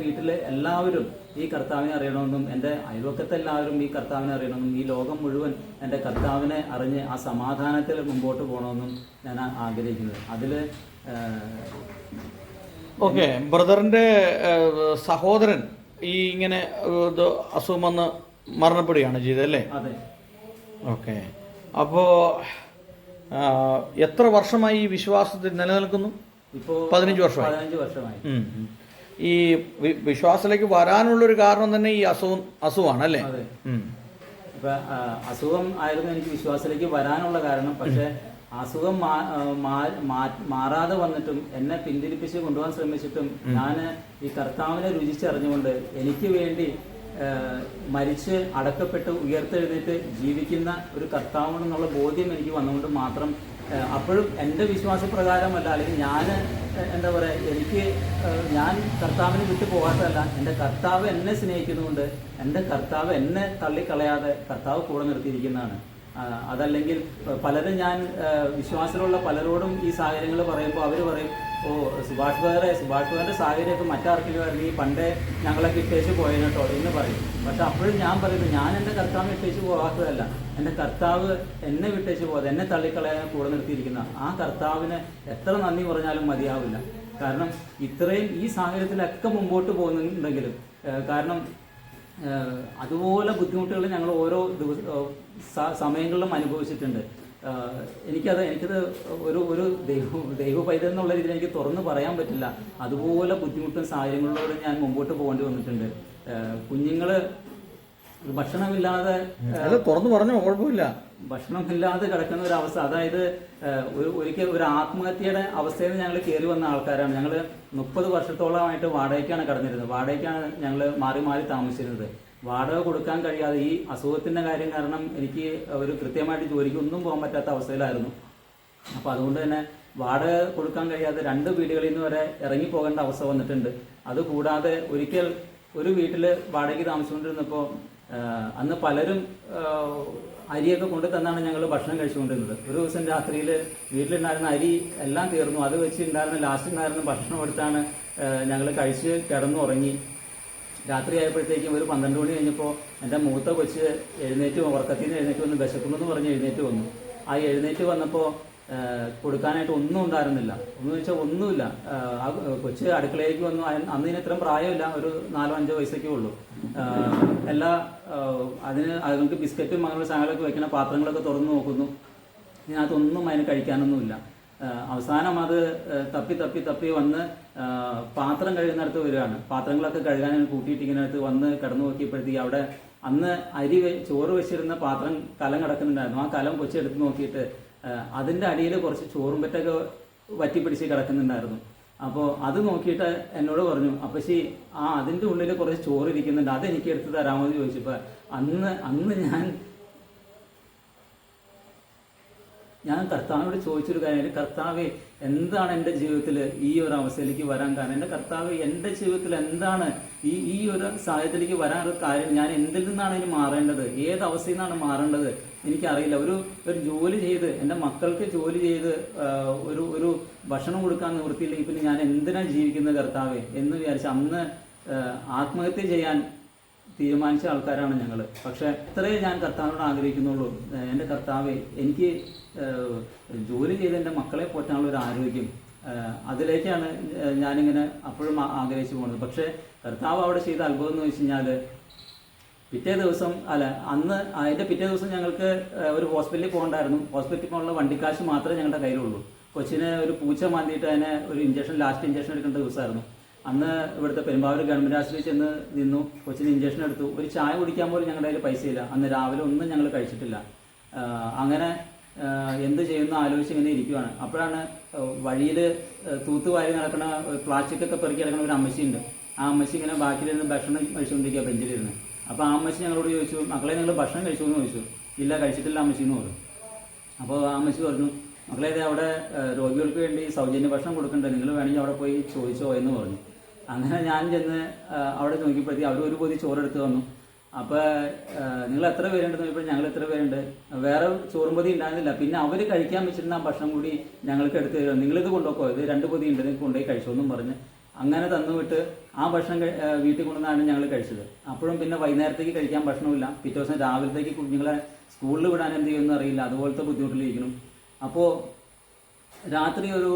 വീട്ടിൽ എല്ലാവരും ഈ കർത്താവിനെ അറിയണമെന്നും, എൻ്റെ അയൽവക്കത്തെ എല്ലാവരും ഈ കർത്താവിനെ അറിയണമെന്നും, ഈ ലോകം മുഴുവൻ എൻ്റെ കർത്താവിനെ അറിഞ്ഞ് ആ സമാധാനത്തിൽ മുമ്പോട്ട് പോകണമെന്നും ഞാൻ ആഗ്രഹിക്കുന്നത്. അതിൽ ഓക്കെ. ബ്രദറിന്റെ സഹോദരൻ ഈ ഇങ്ങനെ അസുഖം വന്ന് മരണപ്പെടുകയാണ് ചെയ്തല്ലേ? അതെ. ഓക്കെ. അപ്പോ എത്ര വർഷമായി ഈ വിശ്വാസത്തിൽ നിലനിൽക്കുന്നു? ഇപ്പോൾ 15 വർഷമായി. ഈ വിശ്വാസത്തിലേക്ക് വരാനുള്ളൊരു കാരണം തന്നെ ഈ അസുഖമാണ് അല്ലേ? ഇപ്പൊ അസുഖം ആയിരുന്നു എനിക്ക് വിശ്വാസത്തിലേക്ക് വരാനുള്ള കാരണം. പക്ഷെ അസുഖം മാറാതെ വന്നിട്ടും എന്നെ പിന്തിരിപ്പിച്ച് കൊണ്ടുപോകാൻ ശ്രമിച്ചിട്ടും ഞാൻ ഈ കർത്താവിനെ രുചിച്ചറിഞ്ഞുകൊണ്ട് എനിക്ക് വേണ്ടി മരിച്ച് അടക്കപ്പെട്ട് ഉയർത്തെഴുന്നേറ്റ് ജീവിക്കുന്ന ഒരു കർത്താവെന്നുള്ള ബോധ്യം എനിക്ക് വന്നുകൊണ്ട് മാത്രം, അപ്പോഴും എൻ്റെ വിശ്വാസപ്രകാരമല്ല, അല്ലെങ്കിൽ ഞാൻ എന്താ പറയുക, ഞാൻ കർത്താവിനെ വിട്ടു പോകാത്തതല്ല, എൻ്റെ കർത്താവ് എന്നെ സ്നേഹിക്കുന്നതുകൊണ്ട് എൻ്റെ കർത്താവ് എന്നെ തള്ളിക്കളയാതെ കർത്താവ് കൂടെ നിർത്തിയിരിക്കുന്നതാണ്. അതല്ലെങ്കിൽ പലരും, ഞാൻ വിശ്വാസത്തിലുള്ള പലരോടും ഈ സാഹചര്യങ്ങൾ പറയുമ്പോൾ അവർ പറയും, ഓ സുഭാഷ് ബഹറിന്റെ സാഹചര്യമൊക്കെ മറ്റാർക്കെങ്കിലും ആയിരുന്നു, ഈ പണ്ടേ ഞങ്ങളൊക്കെ ഇട്ടേച്ച് പോയതിന് കേട്ടോ എന്ന് പറയും. പക്ഷെ അപ്പോഴും ഞാൻ പറയുന്നത്, ഞാൻ എൻ്റെ കർത്താവിനെ ഇട്ടേച്ച് പോകാത്തതല്ല, എൻ്റെ കർത്താവ് എന്നെ വിട്ടേച്ച് പോകാതെ എന്നെ തള്ളിക്കളയാൻ കൂടെ നിർത്തിയിരിക്കുന്ന ആ കർത്താവിന് എത്ര നന്ദി പറഞ്ഞാലും മതിയാവില്ല. കാരണം ഇത്രയും ഈ സാഹചര്യത്തിലൊക്കെ മുമ്പോട്ട് പോകുന്നുണ്ടെങ്കിലും, കാരണം അതുപോലെ ബുദ്ധിമുട്ടുകൾ ഞങ്ങൾ ഓരോ സമയങ്ങളിലും അനുഭവിച്ചിട്ടുണ്ട്. എനിക്കത് ഒരു ദൈവ പൈതൽ എന്നുള്ള രീതിയിൽ എനിക്ക് തുറന്ന് പറയാൻ പറ്റില്ല. അതുപോലെ ബുദ്ധിമുട്ടും സാഹചര്യങ്ങളിലൂടെ ഞാൻ മുമ്പോട്ട് പോകേണ്ടി വന്നിട്ടുണ്ട്. കുഞ്ഞുങ്ങള് ഭക്ഷണമില്ലാതെ, തുറന്നു പറഞ്ഞോ, കുഴപ്പമില്ല, ഭക്ഷണമില്ലാതെ കിടക്കുന്ന ഒരു അവസ്ഥ, അതായത് ഒരിക്കൽ ഒരു ആത്മഹത്യയുടെ അവസ്ഥയിൽ ഞങ്ങൾ കയറി വന്ന ആൾക്കാരാണ്. ഞങ്ങൾ 30 വർഷത്തോളമായിട്ട് വാടകയ്ക്കാണ് കിടന്നിരുന്നത്. വാടകയ്ക്കാണ് ഞങ്ങൾ മാറി മാറി താമസിച്ചിരുന്നത്. വാടക കൊടുക്കാൻ കഴിയാതെ ഈ അസുഖത്തിന്റെ കാര്യം കാരണം എനിക്ക് ഒരു കൃത്യമായിട്ട് ജോലിക്ക് ഒന്നും പോകാൻ പറ്റാത്ത അവസ്ഥയിലായിരുന്നു. അപ്പോൾ അതുകൊണ്ട് തന്നെ വാടക കൊടുക്കാൻ കഴിയാതെ 2 വീടുകളിൽ നിന്ന് വരെ ഇറങ്ങി പോകേണ്ട അവസ്ഥ വന്നിട്ടുണ്ട്. അതുകൂടാതെ ഒരിക്കൽ ഒരു വീട്ടിൽ വാടകയ്ക്ക് താമസിച്ചുകൊണ്ടിരുന്നപ്പോൾ അന്ന് പലരും അരിയൊക്കെ കൊണ്ടു തന്നാണ് ഞങ്ങൾ ഭക്ഷണം കഴിച്ചുകൊണ്ടിരുന്നത്. ഒരു ദിവസം രാത്രിയിൽ വീട്ടിലുണ്ടായിരുന്ന അരി എല്ലാം തീർന്നു. അത് വെച്ച് ലാസ്റ്റ് ഉണ്ടായിരുന്ന ഭക്ഷണം എടുത്താണ് ഞങ്ങൾ കഴിച്ച് കിടന്നുറങ്ങി. രാത്രി ആയപ്പോഴത്തേക്കും ഒരു 12 മണി കഴിഞ്ഞപ്പോൾ എൻ്റെ മൂത്ത കൊച്ച് ഉറക്കത്തിൽ നിന്ന് എഴുന്നേറ്റ് വന്ന് വിശക്കുമെന്ന് പറഞ്ഞ് എഴുന്നേറ്റ് വന്നു. ആ എഴുന്നേറ്റ് വന്നപ്പോൾ കൊടുക്കാനായിട്ട് ഒന്നും ഉണ്ടായിരുന്നില്ല. ഒന്നും വെച്ചാൽ ഒന്നുമില്ല. ആ കൊച്ച് അടുക്കളയിലേക്ക് വന്നു. അന്ന് ഇതിന് ഇത്രയും പ്രായമില്ല, ഒരു 4-5 വയസ്സൊക്കെ ഉള്ളൂ. അതിന് ബിസ്ക്കറ്റും അങ്ങനെയുള്ള സാധനങ്ങളൊക്കെ വെക്കുന്ന പാത്രങ്ങളൊക്കെ തുറന്നു നോക്കുന്നു. ഇതിനകത്തൊന്നും അതിന് കഴിക്കാനൊന്നുമില്ല. അവസാനം അത് തപ്പി വന്ന് പാത്രം കഴുകുന്നിടത്ത് വരികയാണ്. പാത്രങ്ങളൊക്കെ കഴുകാൻ കൂട്ടിയിട്ടിങ്ങനടുത്ത് വന്ന് കിടന്നു നോക്കിയപ്പോഴത്തേക്ക് അവിടെ അന്ന് ചോറ് വെച്ചിരുന്ന പാത്രം കലം കിടക്കുന്നുണ്ടായിരുന്നു. ആ കലം കൊച്ചെടുത്ത് നോക്കിയിട്ട് അതിൻ്റെ അടിയിൽ കുറച്ച് ചോറും പറ്റൊക്കെ വറ്റിപ്പിടിച്ച് കിടക്കുന്നുണ്ടായിരുന്നു. അപ്പോൾ അത് നോക്കിയിട്ട് എന്നോട് പറഞ്ഞു, അപ്പച്ചി അതിൻ്റെ ഉള്ളിൽ കുറച്ച് ചോറ് ഇരിക്കുന്നുണ്ട്, അതെനിക്ക് എടുത്ത് തരാമോ എന്ന് ചോദിച്ചപ്പോൾ അന്ന് ഞാൻ കർത്താവിനോട് ചോദിച്ചൊരു കാര്യം, കർത്താവെ എന്താണ് എൻ്റെ ജീവിതത്തിൽ ഈ ഒരു അവസ്ഥയിലേക്ക് വരാൻ കാരണം? എൻ്റെ കർത്താവ് എൻ്റെ ജീവിതത്തിൽ എന്താണ് ഈ ഒരു സാഹചര്യത്തിലേക്ക് വരാനൊരു കാര്യം? ഞാൻ എന്തിൽ നിന്നാണ് ഇനി മാറേണ്ടത്? ഏത് അവസ്ഥയിൽ നിന്നാണ് മാറേണ്ടത്? എനിക്കറിയില്ല. ഒരു ജോലി ചെയ്ത് എൻ്റെ മക്കൾക്ക് ജോലി ചെയ്ത് ഒരു ഭക്ഷണം കൊടുക്കാൻ നിവൃത്തിയില്ലെങ്കിൽ പിന്നെ ഞാൻ എന്തിനാണ് ജീവിക്കുന്നത് കർത്താവെ എന്ന് വിചാരിച്ച് അന്ന് ആത്മഹത്യ ചെയ്യാൻ തീരുമാനിച്ച ആൾക്കാരാണ് ഞങ്ങൾ. പക്ഷെ ഇത്രയേ ഞാൻ കർത്താവിനോട് ആഗ്രഹിക്കുന്നുള്ളൂ. എൻ്റെ കർത്താവെ, എനിക്ക് ജോലി ചെയ്ത് എൻ്റെ മക്കളെ പോറ്റാനുള്ള ഒരു ആരോഗ്യം, അതിലേക്കാണ് ഞാനിങ്ങനെ അപ്പോഴും ആഗ്രഹിച്ചു പോകുന്നത്. പക്ഷേ കർത്താവ് അവിടെ ചെയ്ത അത്ഭുതം എന്ന് വെച്ച് കഴിഞ്ഞാൽ പിറ്റേ ദിവസം അതിൻ്റെ പിറ്റേ ദിവസം ഞങ്ങൾക്ക് ഒരു ഹോസ്പിറ്റലിൽ പോകണ്ടായിരുന്നു. ഹോസ്പിറ്റലിൽ പോകാനുള്ള വണ്ടിക്കാശ് മാത്രമേ ഞങ്ങളുടെ കയ്യിലുള്ളൂ. കൊച്ചിന് ഒരു പൂച്ച മാന്തിയിട്ട് അതിനെ ഒരു ലാസ്റ്റ് ഇഞ്ചക്ഷൻ എടുക്കേണ്ട ദിവസമായിരുന്നു. അന്ന് ഇവിടുത്തെ പെരുമ്പാവൂർ ഗവൺമെൻറ് ആശുപത്രിയിൽ ചെന്ന് നിന്നു. കൊച്ചിന് ഇഞ്ചക്ഷൻ എടുത്തു. ഒരു ചായ കുടിക്കാൻ പോലും ഞങ്ങളുടെ കയ്യിൽ പൈസയില്ല. അന്ന് രാവിലെ ഒന്നും ഞങ്ങൾ കഴിച്ചിട്ടില്ല. അങ്ങനെ എന്ത് ചെയ്യുന്നു ആലോചിച്ച് ഇങ്ങനെ ഇരിക്കുവാണ്. അപ്പോഴാണ് വഴിയിൽ തൂത്തുവാരി നടക്കുന്ന പ്ലാസ്റ്റിക്കൊക്കെ പെറുക്കി നടക്കുന്ന ഒരു അമ്മച്ചിയുണ്ട്. ആ അമ്മച്ചി ഇങ്ങനെ ബാക്കിലിരുന്ന് ഭക്ഷണം കഴിച്ചുകൊണ്ടിരിക്കുക ബെഞ്ചിലിരുന്ന്. അപ്പോൾ ആ അമ്മച്ചി ഞങ്ങളോട് ചോദിച്ചു, മക്കളെ നിങ്ങൾ ഭക്ഷണം കഴിച്ചു എന്ന് ചോദിച്ചു. ഇല്ല കഴിച്ചിട്ടില്ല അമ്മച്ചി എന്ന് പറഞ്ഞു. അപ്പോൾ ആ അമ്മച്ചി പറഞ്ഞു, മക്കളെ ഇത് അവിടെ രോഗികൾക്ക് വേണ്ടി സൗജന്യ ഭക്ഷണം കൊടുക്കുന്നുണ്ട്, നിങ്ങൾ വേണമെങ്കിൽ അവിടെ പോയി ചോദിച്ചോ എന്ന് പറഞ്ഞു. അങ്ങനെ ഞാൻ ചെന്ന് അവിടെ നോക്കിയപ്പോഴത്തേക്ക് അവർ ഒരു പൊതി ചോറെടുത്ത് വന്നു. അപ്പോൾ നിങ്ങൾ എത്ര പേരുണ്ടെന്ന് ചോദിച്ചപ്പോൾ ഞങ്ങൾ എത്ര പേരുണ്ട്, വേറെ ചോറും പൊതി ഉണ്ടായിരുന്നില്ല. പിന്നെ അവർ കഴിക്കാൻ വെച്ചിരുന്ന ആ ഭക്ഷണം കൂടി ഞങ്ങൾക്ക് എടുത്ത് തരുമോ, നിങ്ങളിത് കൊണ്ടുപോക്കോ, ഇത് 2 പൊതി ഉണ്ട്, നിങ്ങൾക്ക് കൊണ്ടുപോയി കഴിച്ചോന്നും പറഞ്ഞ് അങ്ങനെ തന്നുവിട്ട് ആ ഭക്ഷണം വീട്ടിൽ കൊണ്ടുവന്നാണ് ഞങ്ങൾ കഴിച്ചത്. അപ്പോഴും പിന്നെ വൈകുന്നേരത്തേക്ക് കഴിക്കാൻ ഭക്ഷണമില്ല. പിറ്റേ ദിവസം രാവിലത്തേക്ക് കുഞ്ഞുങ്ങളെ സ്കൂളിൽ വിടാൻ എന്ത് ചെയ്യുമെന്ന് അറിയില്ല, അതുപോലത്തെ ബുദ്ധിമുട്ടിലിരിക്കണം. അപ്പോൾ രാത്രി ഒരു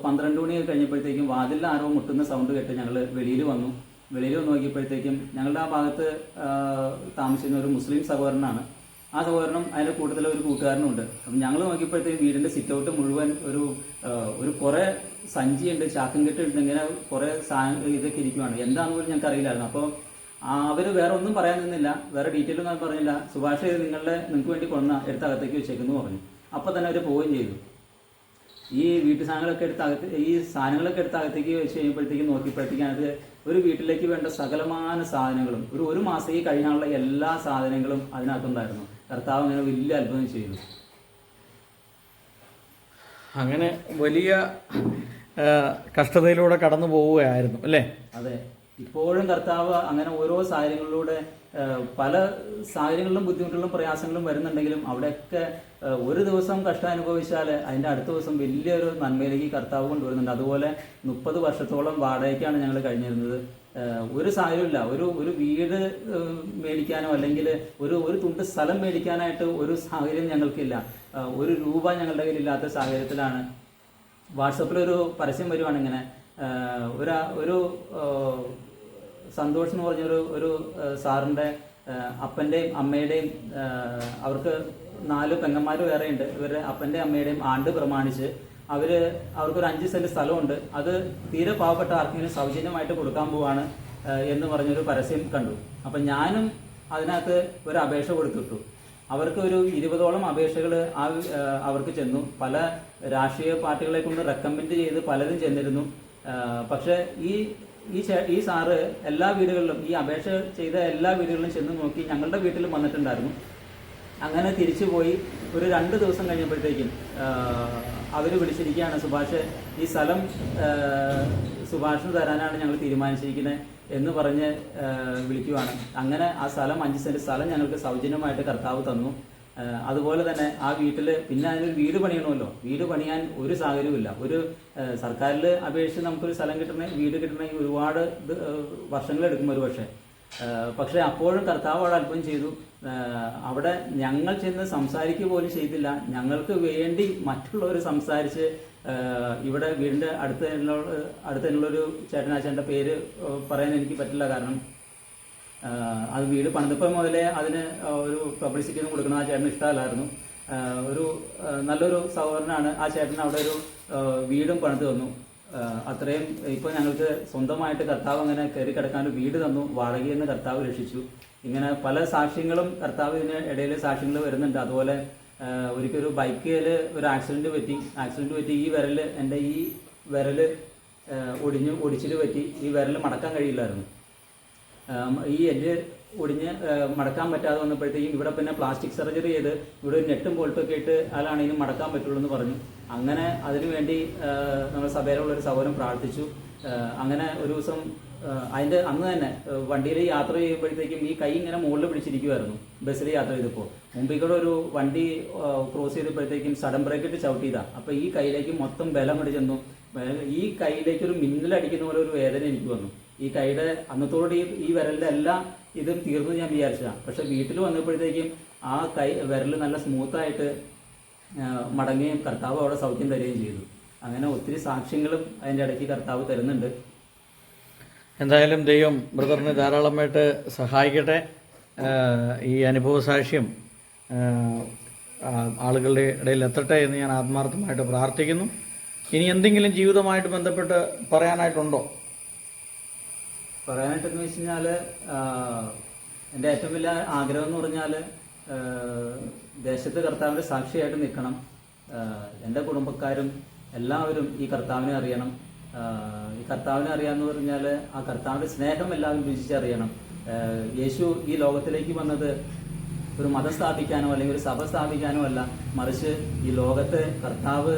12 മണി കഴിഞ്ഞപ്പോഴത്തേക്കും വാതിലിൽ ആരോ മുട്ടുന്ന സൗണ്ട് കേട്ട് ഞങ്ങൾ വെളിയിൽ വന്നു. വെളിയിൽ വന്ന് നോക്കിയപ്പോഴത്തേക്കും ഞങ്ങളുടെ ആ ഭാഗത്ത് താമസിക്കുന്ന ഒരു മുസ്ലിം സഹോദരനാണ്. ആ സഹോദരനും അതിൻ്റെ കൂട്ടത്തിൽ ഒരു കൂട്ടുകാരനുണ്ട്. അപ്പം ഞങ്ങൾ നോക്കിയപ്പോഴത്തേക്കും വീടിൻ്റെ സിറ്റൗട്ട് മുഴുവൻ ഒരു കുറേ സഞ്ചിയുണ്ട്, ചാക്കും കെട്ടുണ്ട്, ഇങ്ങനെ കുറേ ഇതൊക്കെ ഇരിക്കുവാണ്. എന്താണെന്ന് പോലും ഞങ്ങൾക്ക് അറിയില്ലായിരുന്നു. അപ്പോൾ അവർ വേറെ ഒന്നും പറയാൻ നിന്നില്ല, വേറെ ഡീറ്റെയിൽ ഒന്നും പറഞ്ഞില്ല. സുഭാഷ് ഇത് നിങ്ങൾക്ക് വേണ്ടി കൊണ്ടുവന്ന എടുത്തകത്തേക്ക് വെച്ചേക്കെന്ന് പറഞ്ഞു. അപ്പോൾ തന്നെ അവർ പോവുകയും ചെയ്തു. ഈ സാധനങ്ങളൊക്കെ എടുത്ത് അകത്തേക്ക് വെച്ച് കഴിയുമ്പോഴത്തേക്കും നോക്കിയപ്പോഴത്തേക്കും അത് ഒരു വീട്ടിലേക്ക് വേണ്ട സകലമാന സാധനങ്ങളും ഒരു മാസം കഴിഞ്ഞാലുള്ള എല്ലാ സാധനങ്ങളും അതിനകത്തുണ്ടായിരുന്നു. കർത്താവ് അങ്ങനെ വലിയ അത്ഭുതം ചെയ്തു. അങ്ങനെ വലിയ കഷ്ടതയിലൂടെ കടന്നു പോവുകയായിരുന്നു അല്ലേ? അതെ, ഇപ്പോഴും കർത്താവ് അങ്ങനെ ഓരോ സാഹചര്യങ്ങളിലൂടെ പല സാഹചര്യങ്ങളിലും ബുദ്ധിമുട്ടുകളും പ്രയാസങ്ങളും വരുന്നുണ്ടെങ്കിലും അവിടെയൊക്കെ ഒരു ദിവസം കഷ്ടം അനുഭവിച്ചാൽ അതിൻ്റെ അടുത്ത ദിവസം വലിയൊരു നന്മയിലേക്ക് കർത്താവ് കൊണ്ടുവരുന്നുണ്ട്. അതുപോലെ 30 വർഷത്തോളം വാടകയ്ക്കാണ് ഞങ്ങൾ കഴിഞ്ഞിരുന്നത്. ഒരു സാഹചര്യമില്ല, ഒരു വീട് മേടിക്കാനോ അല്ലെങ്കിൽ ഒരു തുണ്ട് സ്ഥലം മേടിക്കാനായിട്ട് ഒരു സാഹചര്യം ഞങ്ങൾക്കില്ല. 1 രൂപ ഞങ്ങളുടെ കയ്യിലില്ലാത്ത സാഹചര്യത്തിലാണ് വാട്സപ്പിലൊരു പരസ്യം വരുവാണ്. ഇങ്ങനെ ഒരു സന്തോഷ് എന്ന് പറഞ്ഞൊരു സാറിൻ്റെ അപ്പൻ്റെയും അമ്മയുടെയും അവർക്ക് 4 പെങ്ങന്മാർ വേറെയുണ്ട്. ഇവരുടെ അപ്പൻ്റെയും അമ്മയുടെയും ആണ്ട് പ്രമാണിച്ച് അവർക്കൊരു 5 സെൻറ്റ് സ്ഥലമുണ്ട്, അത് തീരെ പാവപ്പെട്ട ആർക്കെങ്കിലും സൗജന്യമായിട്ട് കൊടുക്കാൻ പോവാണ് എന്ന് പറഞ്ഞൊരു പരസ്യം കണ്ടു. അപ്പം ഞാനും അതിനകത്ത് ഒരു അപേക്ഷ കൊടുത്തിട്ടു. അവർക്ക് ഒരു 20ഓളം അപേക്ഷകൾ അവർക്ക് ചെന്നു. പല രാഷ്ട്രീയ പാർട്ടികളെ കൊണ്ട് റെക്കമെൻഡ് ചെയ്ത് പലരും ചെന്നിരുന്നു. പക്ഷേ ഈ സാറ് എല്ലാ വീടുകളിലും ഈ അപേക്ഷ ചെയ്ത എല്ലാ വീടുകളിലും ചെന്ന് നോക്കി ഞങ്ങളുടെ വീട്ടിലും വന്നിട്ടുണ്ടായിരുന്നു. അങ്ങനെ തിരിച്ചു പോയി ഒരു 2 ദിവസം കഴിഞ്ഞപ്പോഴത്തേക്കും അവർ വിളിച്ചിരിക്കുകയാണ്, സുഭാഷ് ഈ സ്ഥലം സുഭാഷിന് തരാനാണ് ഞങ്ങൾ തീരുമാനിച്ചിരിക്കുന്നത് എന്ന് പറഞ്ഞ് വിളിക്കുവാണ്. അങ്ങനെ ആ സ്ഥലം 5 സെൻറ്റ് സ്ഥലം ഞങ്ങൾക്ക് സൗജന്യമായിട്ട് കർത്താവ് തന്നു. അതുപോലെ തന്നെ ആ വീട്ടിൽ പിന്നെ അതിനൊരു വീട് പണിയണമല്ലോ, വീട് പണിയാൻ ഒരു സാഹചര്യമില്ല. ഒരു സർക്കാരിൽ അപേക്ഷിച്ച് നമുക്കൊരു സ്ഥലം വീട് കിട്ടണമെങ്കിൽ ഒരുപാട് വർഷങ്ങളെടുക്കും ഒരു പക്ഷേ അപ്പോഴും കർത്താവ് അവിടെ അല്പം ചെയ്തു. അവിടെ ഞങ്ങൾ ചെന്ന് സംസാരിക്കുക പോലും ചെയ്തില്ല. ഞങ്ങൾക്ക് വേണ്ടി മറ്റുള്ളവർ സംസാരിച്ച് ഇവിടെ വീടിൻ്റെ അടുത്തുള്ളൊരു ചേട്ടനാച്ചേൻ്റെ പേര് പറയാൻ എനിക്ക് പറ്റില്ല, കാരണം അത് വീട് പണിതപ്പോൾ മുതലേ അതിന് ഒരു പബ്ലിസിറ്റി ഒന്നും കൊടുക്കണം ആ ചേട്ടന് ഇഷ്ടമല്ലായിരുന്നു. നല്ലൊരു സഹോദരനാണ് ആ ചേട്ടൻ. അവിടെ ഒരു വീടും പണിത് തന്നു. അത്രയും ഇപ്പോൾ ഞങ്ങൾക്ക് സ്വന്തമായിട്ട് കർത്താവ് അങ്ങനെ കയറി കിടക്കാൻ ഒരു വീട് തന്നു. വാടകയിൽ നിന്ന് കർത്താവ് രക്ഷിച്ചു. ഇങ്ങനെ പല സാക്ഷ്യങ്ങളും കർത്താവിന് ഇടയിൽ സാക്ഷ്യങ്ങൾ വരുന്നുണ്ട്. അതുപോലെ ഒരിക്കലൊരു ബൈക്കിൽ ഒരു ആക്സിഡൻറ്റ് പറ്റി എൻ്റെ ഈ വിരൽ ഒടിച്ചിട്ട് പറ്റി. ഈ വിരൽ മടക്കാൻ കഴിയില്ലായിരുന്നു. ഈ എല്ല് ഒടിഞ്ഞ് മടക്കാൻ പറ്റാതെ വന്നപ്പോഴത്തേക്കും ഇവിടെ പിന്നെ പ്ലാസ്റ്റിക് സർജറി ചെയ്ത് ഇവിടെ ഒരു നെട്ടും ബോൾട്ടൊക്കെ ഇട്ട് അതിലാണ് ഇതിന് മടക്കാൻ പറ്റുള്ളൂ എന്ന് പറഞ്ഞു. അങ്ങനെ അതിനുവേണ്ടി നമ്മുടെ സഭയിലുള്ളൊരു സഹോദരൻ പ്രാർത്ഥിച്ചു. അങ്ങനെ ഒരു ദിവസം അതിൻ്റെ അന്ന് തന്നെ വണ്ടിയിൽ യാത്ര ചെയ്യുമ്പോഴത്തേക്കും ഈ കൈ ഇങ്ങനെ മുകളിൽ പിടിച്ചിരിക്കുമായിരുന്നു. ബസ്സിൽ യാത്ര ചെയ്തപ്പോൾ മുമ്പിൽ കൂടെ ഒരു വണ്ടി ക്രോസ് ചെയ്തപ്പോഴത്തേക്കും സഡൻ ബ്രേക്ക് ഇട്ട് ചവിട്ടിയതാണ്. അപ്പോൾ ഈ കൈയിലേക്ക് മൊത്തം ബലം ചെന്നു. ഈ കൈയിലേക്ക് ഒരു മിന്നലടിക്കുന്ന പോലെ ഒരു വേദന എനിക്ക് വന്നു. ഈ കൈയുടെ അന്നത്തോടെ ഈ വിരലിൻ്റെ എല്ലാ ഇതും തീർന്നു ഞാൻ വിചാരിച്ചതാണ്. പക്ഷെ വീട്ടിൽ വന്നപ്പോഴത്തേക്കും ആ വിരൽ നല്ല സ്മൂത്തായിട്ട് മടങ്ങുകയും കർത്താവ് അവിടെ സൗഖ്യം തരികയും ചെയ്തു. അങ്ങനെ ഒത്തിരി സാക്ഷ്യങ്ങളും അതിൻ്റെ ഇടയ്ക്ക് കർത്താവ് തരുന്നുണ്ട്. എന്തായാലും ദൈവം ബ്രദറിനെ ധാരാളമായിട്ട് സഹായിക്കട്ടെ. ഈ അനുഭവ സാക്ഷ്യം ആളുകളുടെ ഇടയിൽ എത്തട്ടെ എന്ന് ഞാൻ ആത്മാർത്ഥമായിട്ട് പ്രാർത്ഥിക്കുന്നു. ഇനി എന്തെങ്കിലും ജീവിതമായിട്ട് ബന്ധപ്പെട്ട് പറയാനായിട്ടുണ്ടോ? പറയാനായിട്ടെന്ന് വെച്ച് കഴിഞ്ഞാൽ എൻ്റെ ഏറ്റവും വലിയ ആഗ്രഹം എന്ന് പറഞ്ഞാൽ ദേശത്ത് കർത്താവിൻ്റെ സാക്ഷിയായിട്ട് നിൽക്കണം. എൻ്റെ കുടുംബക്കാരും എല്ലാവരും ഈ കർത്താവിനെ അറിയണം. ഈ കർത്താവിനെ അറിയാമെന്ന് പറഞ്ഞാൽ ആ കർത്താവിൻ്റെ സ്നേഹം എല്ലാവരും രുചിച്ചറിയണം. യേശു ഈ ലോകത്തിലേക്ക് വന്നത് ഒരു മതം സ്ഥാപിക്കാനോ അല്ലെങ്കിൽ ഒരു സഭ സ്ഥാപിക്കാനോ അല്ല, മറിച്ച് ഈ ലോകത്ത് കർത്താവ്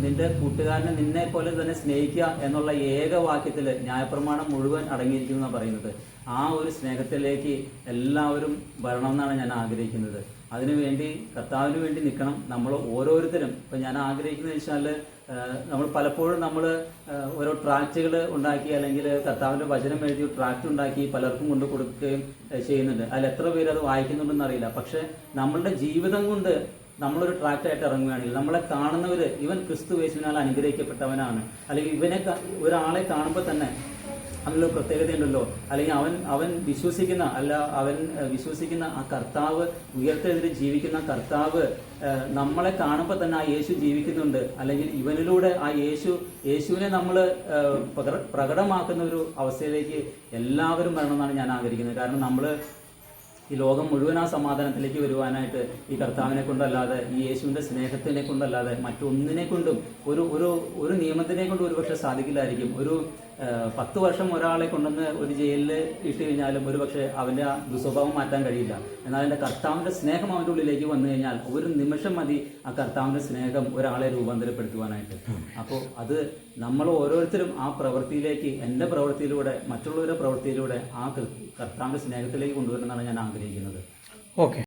നിന്റെ കൂട്ടുകാരനെ നിന്നെ പോലെ തന്നെ സ്നേഹിക്കുക എന്നുള്ള ഏക വാക്യത്തിൽ ന്യായപ്രമാണം മുഴുവൻ അടങ്ങിയിരിക്കുന്നു എന്നാണ് പറയുന്നത്. ആ ഒരു സ്നേഹത്തിലേക്ക് എല്ലാവരും വരണമെന്നാണ് ഞാൻ ആഗ്രഹിക്കുന്നത്. അതിനുവേണ്ടി കർത്താവിന് വേണ്ടി നിൽക്കണം നമ്മൾ ഓരോരുത്തരും. ഇപ്പം ഞാൻ ആഗ്രഹിക്കുന്നത് വെച്ചാൽ നമ്മൾ പലപ്പോഴും നമ്മൾ ഓരോ ട്രാക്റ്റുകൾ ഉണ്ടാക്കി അല്ലെങ്കിൽ കർത്താവിൻ്റെ വചനം എഴുതി ട്രാക്റ്റ് ഉണ്ടാക്കി പലർക്കും കൊണ്ട് കൊടുക്കുകയും ചെയ്യുന്നുണ്ട്. അതിൽ എത്ര പേര് അത് വായിക്കുന്നുണ്ടെന്ന് അറിയില്ല. പക്ഷെ നമ്മളുടെ ജീവിതം കൊണ്ട് നമ്മളൊരു ട്രാക്റ്റായിട്ട് ഇറങ്ങുകയാണെങ്കിൽ നമ്മളെ കാണുന്നവർ ഇവൻ ക്രിസ്തു യേശുവിനാൽ അനുഗ്രഹിക്കപ്പെട്ടവനാണ്, അല്ലെങ്കിൽ ഒരാളെ കാണുമ്പോൾ തന്നെ അതിലൊരു പ്രത്യേകതയുണ്ടല്ലോ, അല്ലെങ്കിൽ അവൻ വിശ്വസിക്കുന്ന ആ കർത്താവ്, ഉയർത്തെഴുതി ജീവിക്കുന്ന കർത്താവ് നമ്മളെ കാണുമ്പോൾ തന്നെ ആ യേശു ജീവിക്കുന്നുണ്ട്, അല്ലെങ്കിൽ ഇവനിലൂടെ ആ യേശുവിനെ നമ്മൾ പ്രകടമാക്കുന്ന ഒരു അവസ്ഥയിലേക്ക് എല്ലാവരും വരണമെന്നാണ് ഞാൻ ആഗ്രഹിക്കുന്നത്. കാരണം നമ്മൾ ഈ ലോകം മുഴുവൻ ആ സമാധാനത്തിലേക്ക് വരുവാനായിട്ട് ഈ കർത്താവിനെ കൊണ്ടല്ലാതെ, ഈ യേശുവിൻ്റെ സ്നേഹത്തിനെ കൊണ്ടല്ലാതെ മറ്റൊന്നിനെ കൊണ്ടും ഒരു നിയമത്തിനെ കൊണ്ടും ഒരുപക്ഷെ സാധിക്കില്ലായിരിക്കും. ഒരു 10 വർഷം ഒരാളെ കൊണ്ടുവന്ന് ഒരു ജയിലിൽ ഇട്ട് കഴിഞ്ഞാലും ഒരുപക്ഷെ അവൻ്റെ ആ ദുസ്വഭാവം മാറ്റാൻ കഴിയില്ല. എന്നാൽ എൻ്റെ കർത്താവിൻ്റെ സ്നേഹം അവൻ്റെ ഉള്ളിലേക്ക് വന്നു കഴിഞ്ഞാൽ ഒരു നിമിഷം മതി ആ കർത്താവിൻ്റെ സ്നേഹം ഒരാളെ രൂപാന്തരപ്പെടുത്തുവാനായിട്ട്. അപ്പോൾ അത് നമ്മൾ ഓരോരുത്തരും ആ പ്രവൃത്തിയിലേക്ക്, എൻ്റെ പ്രവൃത്തിയിലൂടെ മറ്റുള്ളവരുടെ പ്രവൃത്തിയിലൂടെ ആ കർത്താവിൻ്റെ സ്നേഹത്തിലേക്ക് കൊണ്ടുവരണമെന്നാണ് ഞാൻ ആഗ്രഹിക്കുന്നത്. ഓക്കെ.